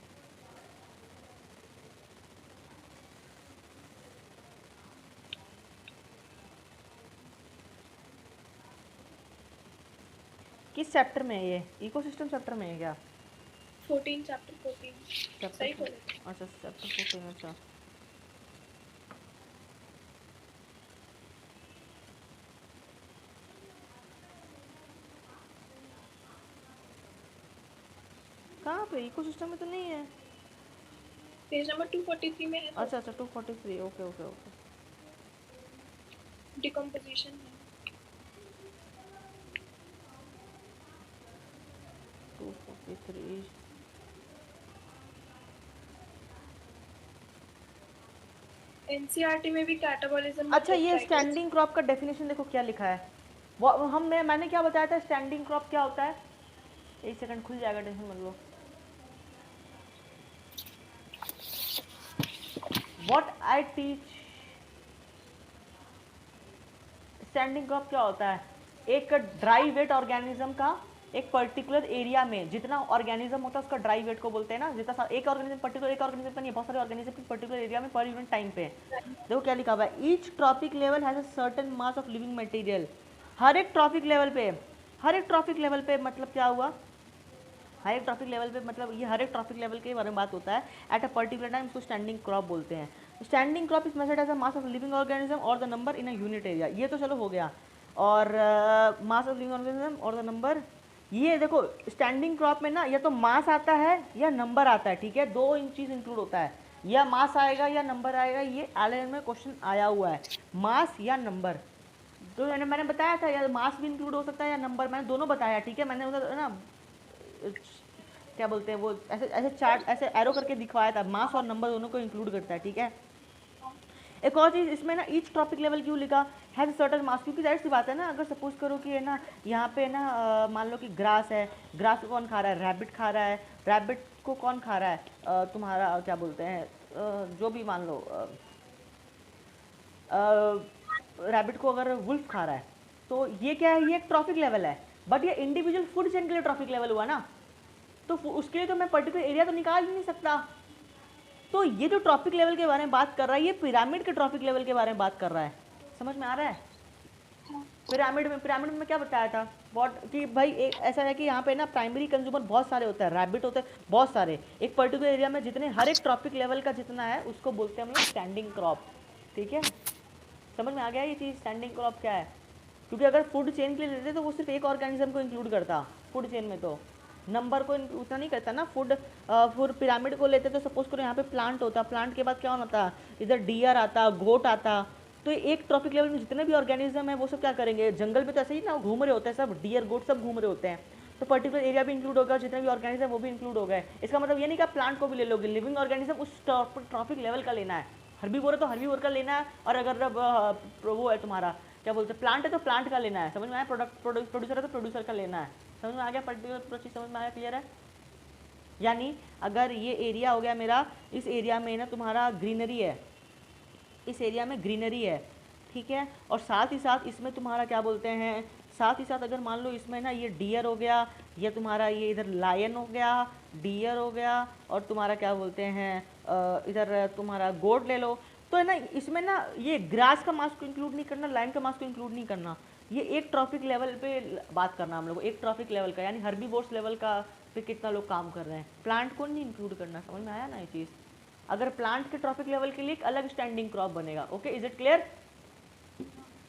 किस चैप्टर में है ये? इकोसिस्टम चैप्टर में है क्या? 14 चैप्टर 14 सही बोले। अच्छा चैप्टर 14, अच्छा कहाँ पे? इकोसिस्टम में तो नहीं है। पेज नंबर 243 में है। अच्छा अच्छा 243, ओके ओके ओके। डिकम्पोजिशन है 243। एनसीईआरटी में भी कैटाबॉलिज्म। अच्छा ये स्टैंडिंग क्रॉप का डेफिनेशन देखो क्या लिखा है। वो मैंने क्या बताया था स्टैंडिंग क्रॉप क्या होता है? एक सेकंड खुल जाएगा, टेंशन मत लो। What I teach, standing crop क्या होता है? एक ड्राई वेट ऑर्गेनिज्म का एक पर्टिकुलर एरिया में जितना ऑर्गेनिज्म होता है उसका ड्राई वेट को बोलते हैं ना। जितना एक ऑर्गेनिज्म पर्टिकुलर, एक ऑर्गेनिज्म का नहीं, बहुत सारे ऑर्गेनिज्म की पर्टिकुलर एरिया में पर यूनिट टाइम पे। देखो क्या लिखा हुआ है, each trophic level has a certain mass of living material. हर एक ट्रॉपिक लेवल पे, हर एक ट्रॉपिक लेवल पे मतलब क्या हुआ? हर एक ट्रॉपिक लेवल पे मतलब ये हर एक ट्रॉपिक लेवल के बारे में बात होता है। एट अ पर्टिकुलर टाइम इसको स्टैंडिंग क्रॉप बोलते हैं। Standing crop is measured as a mass of living organism और the number in a unit area. ये तो चलो हो गया। और मास ऑफ लिविंग ऑर्गेनिज्म और द नंबर, ये देखो स्टैंडिंग क्रॉप में ना या तो मास आता है या नंबर आता है। ठीक है, दो इन चीज़ इंक्लूड होता है, या मास आएगा या नंबर आएगा। ये एलएन में क्वेश्चन आया हुआ है, मास या नंबर। तो मैंने बताया था यार मास भी इंक्लूड हो सकता है या नंबर, मैंने दोनों बताया। ठीक है, मैंने उधर ना क्या बोलते हैं वो ऐसे ऐसे चार्ट ऐसे एरो करके दिखवाया था, मास और नंबर दोनों को इंक्लूड करता है। ठीक है, एक और चीज़ इसमें ना ईच ट्रॉपिक लेवल क्यों लिखा हैज सर्टेन मास, क्योंकि जाहिर सी बात है ना, अगर सपोज करो कि है ना यहाँ पे ना मान लो कि ग्रास है, ग्रास को कौन खा रहा है? रैबिट खा रहा है। रैबिट को कौन खा रहा है? तुम्हारा क्या बोलते हैं जो भी मान लो रैबिट को अगर वुल्फ खा रहा है तो ये क्या है? ये एक ट्रॉपिक लेवल है, बट ये इंडिविजुअल फूड चेन के लिए ट्रॉपिक लेवल हुआ ना, तो उसके लिए तो मैं पर्टिकुलर एरिया तो निकाल ही नहीं सकता। तो ये जो ट्रॉपिक लेवल के बारे में बात कर रहा है ये पिरामिड के ट्रॉपिक लेवल के बारे में बात कर रहा है। समझ में आ रहा है? हाँ। पिरामिड में क्या बताया था वॉट कि भाई एक ऐसा है कि यहाँ पे ना प्राइमरी कंज्यूमर बहुत सारे होते हैं, रैबिट होते हैं बहुत सारे, एक पर्टिकुलर एरिया में जितने हर एक ट्रॉपिक लेवल का जितना है उसको बोलते हैं हम लोग स्टैंडिंग क्रॉप। ठीक है, समझ में आ गया ये चीज़ स्टैंडिंग क्रॉप क्या है? क्योंकि अगर फूड चेन के लिए लेते तो वो सिर्फ एक ऑर्गेनिज्म को इंक्लूड करता, फूड चेन में तो नंबर को उतना नहीं करता ना। फूड पिरामिड को लेते तो सपोज करो यहाँ पे प्लांट होता, प्लांट के बाद क्या होता, इधर डियर आता, गोट आता। तो एक ट्रॉपिक लेवल में जितने भी ऑर्गेनिज्म है वो सब क्या करेंगे, जंगल में तो ऐसे ही ना घूम रहे होते हैं सब, डियर गोट सब घूम रहे होते हैं, तो पर्टिकुलर एरिया भी इंक्लूड होगा, जितने भी ऑर्गेनिज्म वो भी इंक्लूड हो गए। इसका मतलब ये नहीं कि आप प्लांट को भी ले लोगे, लिविंग ऑर्गेनिज्म उस ट्रॉपिक लेवल का लेना है। हर्बीवोर है तो हर्बीवोर का लेना है, और अगर वो है तुम्हारा क्या बोलते हैं प्लांट है तो प्लांट का लेना है। समझ में आया? प्रोड्यूसर है तो प्रोड्यूसर का लेना है। समझ में आ गया? पर्टिकुलर चीज समझ में आया? क्लियर है? यानी अगर ये एरिया हो गया मेरा, इस एरिया में ना तुम्हारा ग्रीनरी है, इस एरिया में ग्रीनरी है, ठीक है, और साथ ही साथ इसमें तुम्हारा क्या बोलते हैं, साथ ही साथ अगर मान लो इसमें ना ये डियर हो गया, या तुम्हारा ये इधर लायन हो गया, डियर हो गया, और तुम्हारा क्या बोलते हैं इधर तुम्हारा गोट ले लो, तो है ना इसमें ना ये ग्रास का मास को इंक्लूड नहीं करना, लाइन का मास को इंक्लूड नहीं करना, ये एक ट्रॉपिक लेवल पे बात करना हम लोग, एक ट्रॉपिक लेवल का, यानी हर्बीवोर्स लेवल का पे कितना लोग काम कर रहे हैं, प्लांट को नहीं इंक्लूड करना। समझ में आया ना ये चीज़? अगर प्लांट के ट्रॉपिक लेवल के लिए एक अलग स्टैंडिंग क्रॉप बनेगा। Okay, is it clear?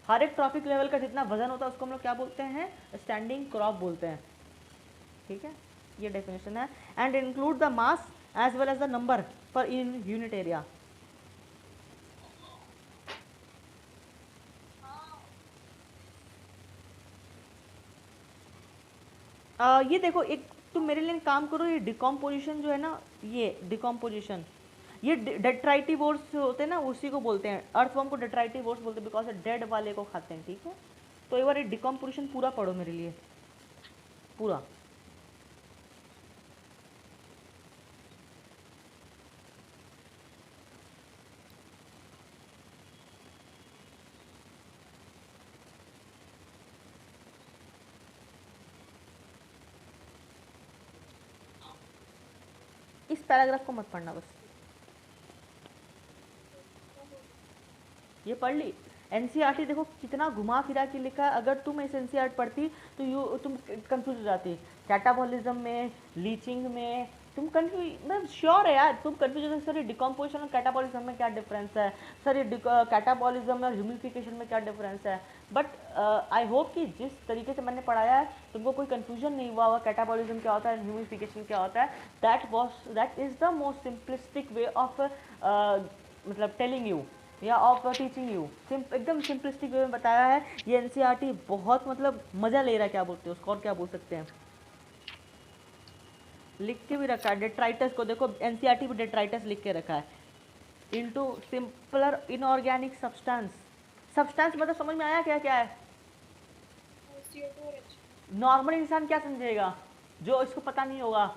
हर एक ट्रॉपिक लेवल का जितना वजन होता है उसको हम लोग क्या बोलते हैं, स्टैंडिंग क्रॉप बोलते हैं। ठीक है, ये डेफिनेशन है। And include the mass as well as the number per in unit area. ये देखो, एक तुम मेरे लिए काम करो, ये डिकम्पोजिशन जो है ना, ये डिकम्पोजिशन, ये डेट्राइटिवोर्स होते हैं ना, उसी को बोलते हैं, अर्थवर्म को डेट्राइटिवोर्स बोलते हैं, बिकॉज डेड वाले को खाते हैं। ठीक है, तो एक बार ये डिकम्पोजिशन पूरा पढ़ो मेरे लिए, पूरा। इस पैराग्राफ को मत पढ़ना बस, ये पढ़ ली। एनसीईआरटी देखो कितना घुमा फिरा के लिखा है, अगर तुम इस एनसीईआरटी पढ़ती तो तुम कंफ्यूज हो जाती, कैटाबॉलिज्म में, लीचिंग में, तुम कंफ्यूज, मैं श्योर है यार तुम कंफ्यूज हो, सर ये डिकम्पोजिशन और कैटाबॉलिज्म में क्या डिफरेंस है, सर ये कैटाबॉलिज्म और ह्यूमिफिकेशन में क्या डिफरेंस है। बट आई होप कि जिस तरीके से मैंने पढ़ाया है तुमको कोई कंफ्यूजन नहीं हुआ होगा, कैटाबॉलिज्म क्या होता है, ह्यूमिफिकेशन क्या होता है। That is the most simplistic way of मतलब टेलिंग यू या ऑफ टीचिंग यू, एकदम सिंपलिस्टिक वे में बताया है। ये एनसीईआरटी बहुत मतलब मज़ा ले रहा है, क्या बोलते हैं उसको, और क्या बोल सकते हैं, लिख के भी रखा है डेट्राइटस को, देखो एनसीईआरटी भी डेट्राइटस लिख के रखा है, into simpler inorganic substance. Substance मतलब समझ में आया क्या क्या है? नॉर्मल इंसान क्या समझेगा जो इसको पता नहीं होगा,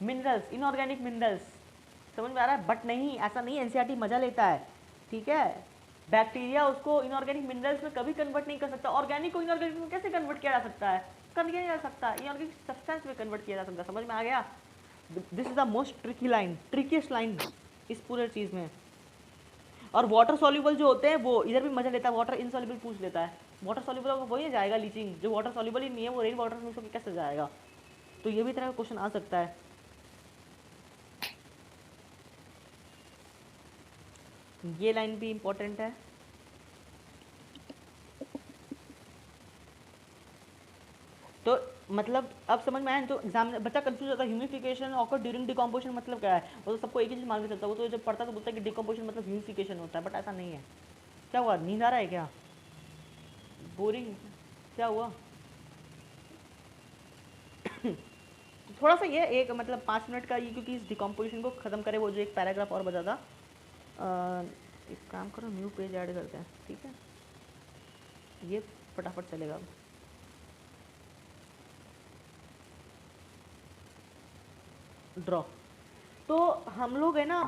मिनरल्स, इनऑर्गेनिक मिनरल्स। समझ में आ रहा है? बट नहीं, ऐसा नहीं, एनसीईआरटी मजा लेता है। ठीक है, बैक्टीरिया उसको इनऑर्गेनिक मिनरल्स में कभी कन्वर्ट नहीं कर सकता, ऑर्गेनिक को इनऑर्गेनिक में कैसे कन्वर्ट किया जा सकता है, कर नहीं जा सकता, इनऑर्गेनिक सब्सटेंस में कन्वर्ट किया जा सकता है। समझ में आ गया? This is the most tricky line, ट्रिकीस्ट line इस पूरे चीज़ में। और वाटर सॉल्यूबल जो होते हैं वो इधर भी मजा लेता है, वाटर इनसॉल्युबल पूछ लेता है, वाटर सॉल्यूबल वही जाएगा लीचिंग, जो वाटर सॉल्यूबल ही नहीं है वो रेन वाटर में उसको कैसे जाएगा, तो ये भी तरह का क्वेश्चन आ सकता है। ये लाइन भी इंपॉर्टेंट है। तो मतलब अब समझ में आया, तो एग्जाम में बच्चा कंफ्यूज होता है, ह्यूमिफिकेशन ऑकर ड्यूरिंग डिकम्पोजिशन मतलब क्या है, वो तो सबको एक ही चीज़ मान के चलता है, वो तो जब पढ़ता तो बोलता है कि डिकम्पोजिशन मतलब ह्यूमिफिकेशन होता है, बट ऐसा नहीं है। क्या हुआ, नींद आ रहा है क्या, बोरिंग, क्या हुआ? थोड़ा सा ये एक मतलब 5 मिनट का ये, क्योंकि इस डिकम्पोजिशन को ख़त्म करे वो जो एक पैराग्राफ और बचा था, एक काम करो न्यू पेज ऐड करते हैं। ठीक है, ये फटाफट चलेगा। ड्रॉ, तो हम लोग है ना,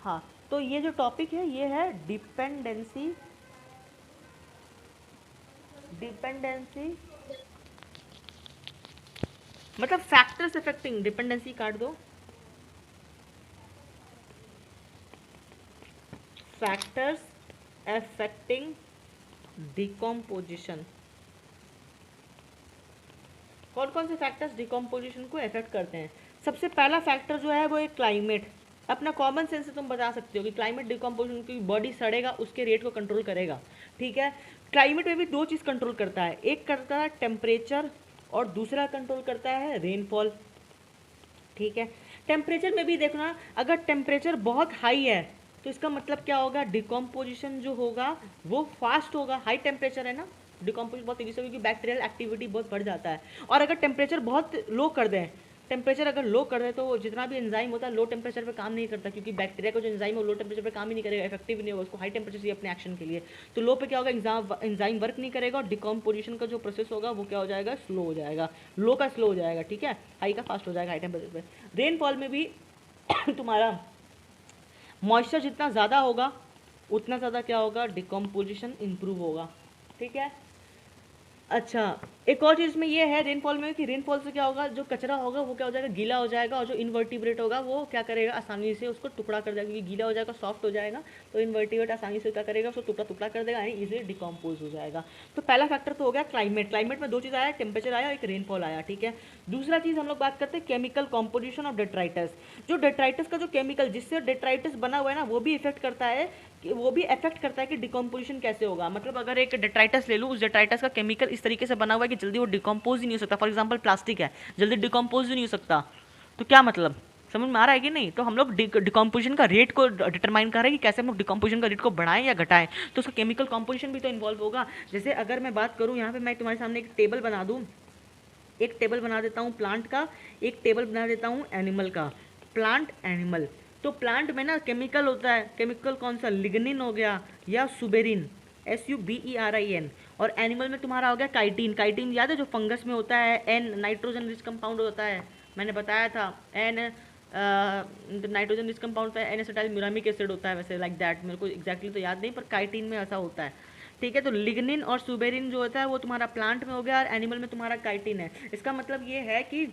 हाँ, तो ये जो टॉपिक है ये है डिपेंडेंसी, डिपेंडेंसी मतलब फैक्टर्स अफेक्टिंग डिपेंडेंसी, काट दो, फैक्टर्स अफेक्टिंग डिकम्पोजिशन। कौन कौन से फैक्टर्स डिकम्पोजिशन को अफेक्ट करते हैं? सबसे पहला फैक्टर जो है वो है क्लाइमेट। अपना कॉमन सेंस से तुम बता सकते हो कि क्लाइमेट डिकम्पोजिशन की बॉडी सड़ेगा उसके रेट को कंट्रोल करेगा, ठीक है। क्लाइमेट में भी दो चीज़ कंट्रोल करता है, एक करता है टेम्परेचर और दूसरा कंट्रोल करता है रेनफॉल, ठीक है। टेम्परेचर में भी देखना, अगर टेम्परेचर बहुत हाई है तो इसका मतलब क्या होगा, डिकम्पोजिशन जो होगा वो फास्ट होगा। हाई टेम्परेचर है ना, डिकम्पोजिशन बहुत तेजी से होगी, बैक्टीरियल एक्टिविटी बहुत बढ़ जाता है। और अगर टेम्परेचर बहुत लो कर दें, टेम्परेचर अगर लो कर दे तो जितना भी एंजाइम होता है लो टेम्परेचर पे काम नहीं करता, क्योंकि बैक्टीरिया का जो एंजाइम है लो टेम्परेचर पे काम ही नहीं करेगा, इफेक्टिव नहीं होगा, उसको हाई टेम्परेचर चाहिए अपने एक्शन के लिए। तो लो पे क्या होगा, एंजाइम वर्क नहीं करेगा और डिकम्पोजिशन का जो प्रोसेस होगा वो क्या हो जाएगा, स्लो हो जाएगा। लो का स्लो हो जाएगा, ठीक है, हाई का फास्ट हो जाएगा हाई टेम्परेचर पे। रेनफॉल में भी तुम्हारा मॉइस्चर जितना ज़्यादा होगा उतना ज़्यादा क्या होगा, डिकम्पोजिशन इंप्रूव होगा, ठीक है। अच्छा, एक और चीज़ में ये है रेनफॉल में कि रेनफॉल से क्या होगा, जो कचरा होगा वो क्या हो जाएगा, गीला हो जाएगा, और जो इनवर्टिब्रेट होगा वो क्या करेगा, आसानी से उसको टुकड़ा कर देगा, क्योंकि गीला हो जाएगा सॉफ्ट हो जाएगा, तो इनवर्टिब्रेट आसानी से क्या करेगा, उसको टुकड़ा टुकड़ा कर देगा, यानी इजीली डिकम्पोज हो जाएगा। तो पहला फैक्टर तो हो गया क्लाइमेट। क्लाइमेट में दो चीज़ आया, टेम्परेचर आया, एक रेनफॉल आया, ठीक है। दूसरा चीज़ हम लोग बात करते हैं केमिकल कॉम्पोजिशन ऑफ डेट्राइटस। जो डेट्राइटस का जो केमिकल जिससे डेट्राइटस बना हुआ है ना, वो भी इफेक्ट करता है कि डिकम्पोजिशन कैसे होगा। मतलब अगर एक डेट्राइटस ले लूँ, उस डेट्राइटस का केमिकल इस तरीके से बना हुआ है कि जल्दी वो डिकम्पोज ही नहीं हो सकता। फॉर एग्जांपल प्लास्टिक है, जल्दी डिकम्पोज ही नहीं हो सकता, तो क्या मतलब, समझ में आ रहा है कि नहीं। तो हम लोग डिकम्पोजिशन का रेट को डिटरमाइन कर रहे हैं कि कैसे हम लोग डिकम्पोजिशन का रेट को बढ़ाएं या घटाएं, तो उसका केमिकल कॉम्पोजिशन भी तो इन्वॉल्व होगा। जैसे अगर मैं बात करूँ, यहाँ पे मैं तुम्हारे सामने एक टेबल बना दूँ, एक टेबल बना देता हूँ प्लांट का, एक टेबल बना देता हूँ एनिमल का, प्लांट एनिमल। तो प्लांट में ना केमिकल होता है, केमिकल कौन सा, लिग्निन हो गया या सुबेरिन, SUBERIN। और एनिमल में तुम्हारा हो गया काइटिन। काइटिन याद है जो फंगस में होता है, एन नाइट्रोजन रिच कंपाउंड होता है, मैंने बताया था, एन नाइट्रोजन रिच कंपाउंड पे एन एसिटाइल म्यूरामिक एसिड होता है, वैसे लाइक दैट, मेरे को एग्जैक्टली तो याद नहीं, पर काइटिन में ऐसा होता है, ठीक है। तो लिग्निन और सुबेरिन जो होता है वो तुम्हारा प्लांट में हो गया, और एनिमल में तुम्हारा काइटिन है। इसका मतलब ये है कि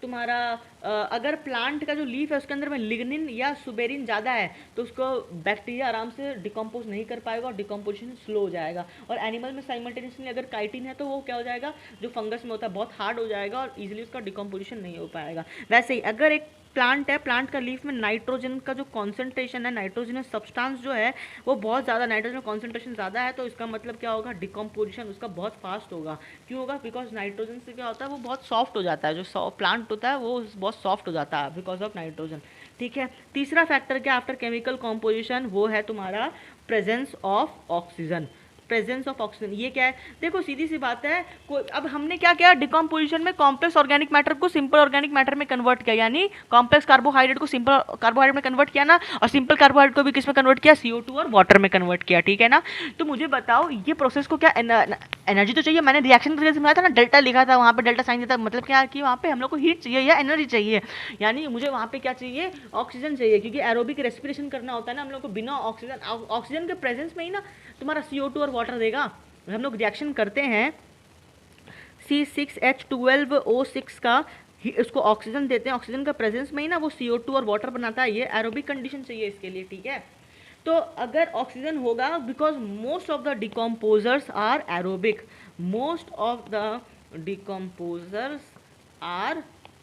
तुम्हारा अगर प्लांट का जो लीफ है उसके अंदर में लिग्निन या सुबेरिन ज़्यादा है तो उसको बैक्टीरिया आराम से डिकम्पोज नहीं कर पाएगा और डिकम्पोजिशन स्लो हो जाएगा। और एनिमल में साइमल्टेनियसली अगर काइटिन है तो वो क्या हो जाएगा, जो फंगस में होता है बहुत हार्ड हो जाएगा और इजीली उसका डिकम्पोजिशन नहीं हो पाएगा। वैसे ही अगर एक प्लांट है, प्लांट का लीफ में नाइट्रोजन का जो कॉन्सेंट्रेशन है, नाइट्रोजनस सब्सटेंस जो है वो बहुत ज़्यादा, नाइट्रोजन कॉन्सेंट्रेशन ज़्यादा है, तो इसका मतलब क्या होगा, डिकम्पोजिशन उसका बहुत फास्ट होगा। क्यों होगा, बिकॉज नाइट्रोजन से क्या होता है वो बहुत सॉफ्ट हो जाता है, जो प्लांट होता है वो बहुत सॉफ्ट हो जाता है बिकॉज ऑफ नाइट्रोजन, ठीक है। तीसरा फैक्टर क्या आफ्टर केमिकल कॉम्पोजिशन, वो है तुम्हारा presence of oxygen. Presence of oxygen ये क्या है, देखो सीधी सी बात है, कोई अब हमने क्या किया, डिकम्पोजिशन में कॉम्प्लेक्स ऑर्गेनिक मैटर को सिंपल ऑर्गेनिक मैटर में कन्वर्ट किया, यानी कॉम्प्लेक्स कार्बोहाइड्रेट को सिंपल कार्बोहाइड्रेट में कन्वर्ट किया ना, और सिंपल कार्बोहाइड्रेट को भी किस में कन्वर्ट किया, CO2 और वाटर में कन्वर्ट किया, ठीक है ना। तो मुझे बताओ ये प्रोसेस को क्या एनर्जी तो चाहिए, मैंने रिएक्शन के समझाया था ना, डेल्टा लिखा था वहाँ पे, डेल्टा साइन दिया था, मतलब क्या कि वहाँ पे हम लोग को हीट चाहिए या एनर्जी चाहिए, यानी मुझे वहाँ पे क्या चाहिए, ऑक्सीजन चाहिए, क्योंकि एरोबिक रेस्पिरेशन करना होता है ना हम लोग को, बिना ऑक्सीजन के प्रेजेंस में ही ना तुम्हारा CO2 और वाटर देगा। हम लोग रिएक्शन करते हैं C6H12O6 का, इसको ऑक्सीजन देते हैं, ऑक्सीजन का प्रेजेंस में ही ना वो CO2 और वाटर बनाता है, ये एरोबिक कंडीशन चाहिए इसके लिए, ठीक है। तो अगर ऑक्सीजन होगा, because most of the decomposers are aerobic, most of the decomposers are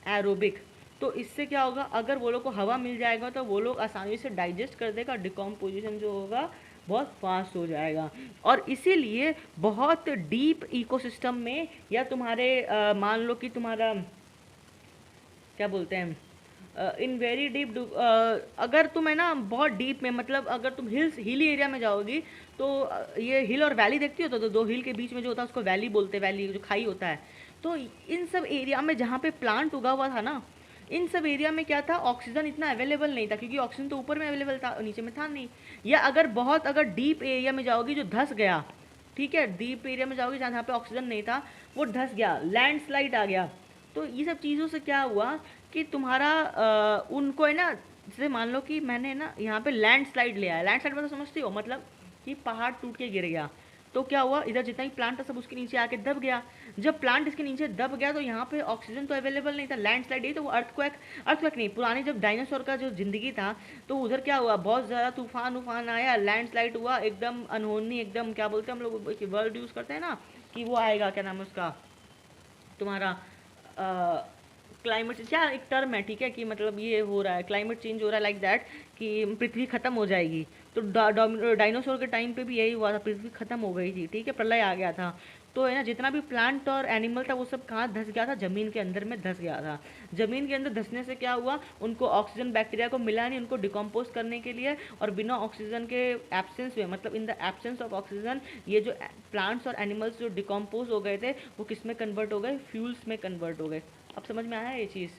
aerobic, तो इससे क्या होगा, अगर वो लोग को हवा मिल जाएगा तो वो लोग आसानी से डाइजेस्ट कर देगा, डिकम्पोजिशन जो होगा बहुत फास्ट हो जाएगा। और इसीलिए बहुत डीप इकोसिस्टम में, या तुम्हारे मान लो कि तुम्हारा क्या बोलते हैं, इन वेरी डीप, अगर तुम है ना बहुत डीप में, मतलब अगर तुम हिली एरिया में जाओगी तो ये हिल और वैली देखती हो, तो दो हिल के बीच में जो होता है उसको वैली बोलते हैं, वैली जो खाई होता है। तो इन सब एरिया में जहाँ पे प्लांट उगा हुआ था ना, इन सब एरिया में क्या था, ऑक्सीजन इतना अवेलेबल नहीं था, क्योंकि ऑक्सीजन तो ऊपर में अवेलेबल था, नीचे में था नहीं। या अगर डीप एरिया में जाओगी जो धंस गया, ठीक है, डीप एरिया में जाओगी जहाँ पे ऑक्सीजन नहीं था वो धंस गया, लैंडस्लाइड आ गया, तो ये सब चीज़ों से क्या हुआ कि तुम्हारा उनको है ना, जैसे मान लो कि मैंने ना यहाँ पे लैंडस्लाइड ले आया, लैंडस्लाइड मतलब समझती हो, मतलब कि पहाड़ टूट के गिर गया, तो क्या हुआ, इधर जितना ही प्लांट था सब उसके नीचे आके दब गया। जब प्लांट इसके नीचे दब गया तो यहाँ पे ऑक्सीजन तो अवेलेबल नहीं था, लैंडस्लाइड ही तो वो अर्थक्वेक, अर्थक्वेक नहीं, पुरानी जब डायनासोर का जो जिंदगी था तो उधर क्या हुआ, बहुत ज़्यादा तूफान उफान आया, लैंडस्लाइड हुआ, एकदम अनहोनी, एकदम क्या बोलते हैं हम लोग वर्ड यूज़ करते हैं ना कि वो आएगा, क्या नाम है उसका तुम्हारा, क्लाइमेट क्या एक टर्म है, ठीक है, कि मतलब ये हो रहा है, क्लाइमेट चेंज हो रहा है लाइक दैट, कि पृथ्वी खत्म हो जाएगी। तो डायनासोर के टाइम पे भी यही हुआ था, पृथ्वी खत्म हो गई थी, ठीक है, प्रलय आ गया था। तो है ना, जितना भी प्लांट और एनिमल था वो सब कहाँ धंस गया था, जमीन के अंदर में धंस गया था। जमीन के अंदर धंसने से क्या हुआ, उनको ऑक्सीजन बैक्टीरिया को मिला नहीं उनको डिकम्पोज करने के लिए, और बिना ऑक्सीजन के एब्सेंस में, मतलब in the absence of oxygen, ये जो प्लांट्स और एनिमल्स जो डिकम्पोज हो गए थे वो किस में कन्वर्ट हो गए, फ्यूल्स में कन्वर्ट हो गए। अब समझ में आया ये चीज़।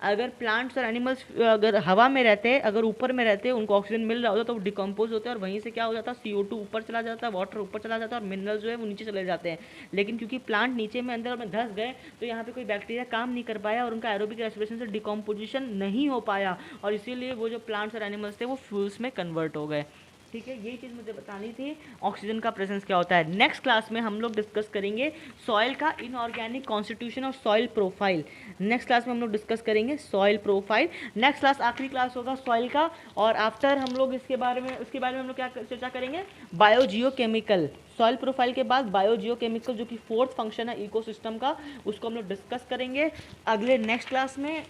अगर प्लांट्स और एनिमल्स अगर हवा में रहते, अगर ऊपर में रहते, उनको ऑक्सीजन मिल रहा होता तो वो डिकम्पोज होते हैं, और वहीं से क्या हो जाता, CO2 ऊपर चला जाता है, वाटर ऊपर चला जाता है, और मिनरल जो है वो नीचे चले जाते हैं। लेकिन क्योंकि प्लांट नीचे में अंदर में धंस गए तो यहाँ पे कोई बैक्टीरिया काम नहीं कर पाया, और उनका एरोबिक रेस्पिरेशन से डिकम्पोजिशन नहीं हो पाया, और इसीलिए वो जो प्लांट्स और एनिमल्स थे वो फ्यूल्स में कन्वर्ट हो गए। ठीक है, यही चीज़ मुझे बतानी थी, ऑक्सीजन का प्रेजेंस क्या होता है। नेक्स्ट क्लास में हम लोग डिस्कस करेंगे सॉइल का इनऑर्गेनिक कॉन्स्टिट्यूशन और सॉइल प्रोफाइल। नेक्स्ट क्लास में हम लोग डिस्कस करेंगे सॉइल प्रोफाइल। नेक्स्ट क्लास आखिरी क्लास होगा सॉइल का, और आफ्टर हम लोग इसके बारे में हम लोग क्या चर्चा करेंगे, बायोजियोकेमिकल। सॉइल प्रोफाइल के बाद बायोजियोकेमिकल जो कि फोर्थ फंक्शन है इकोसिस्टम का, उसको हम लोग डिस्कस करेंगे अगले नेक्स्ट क्लास में।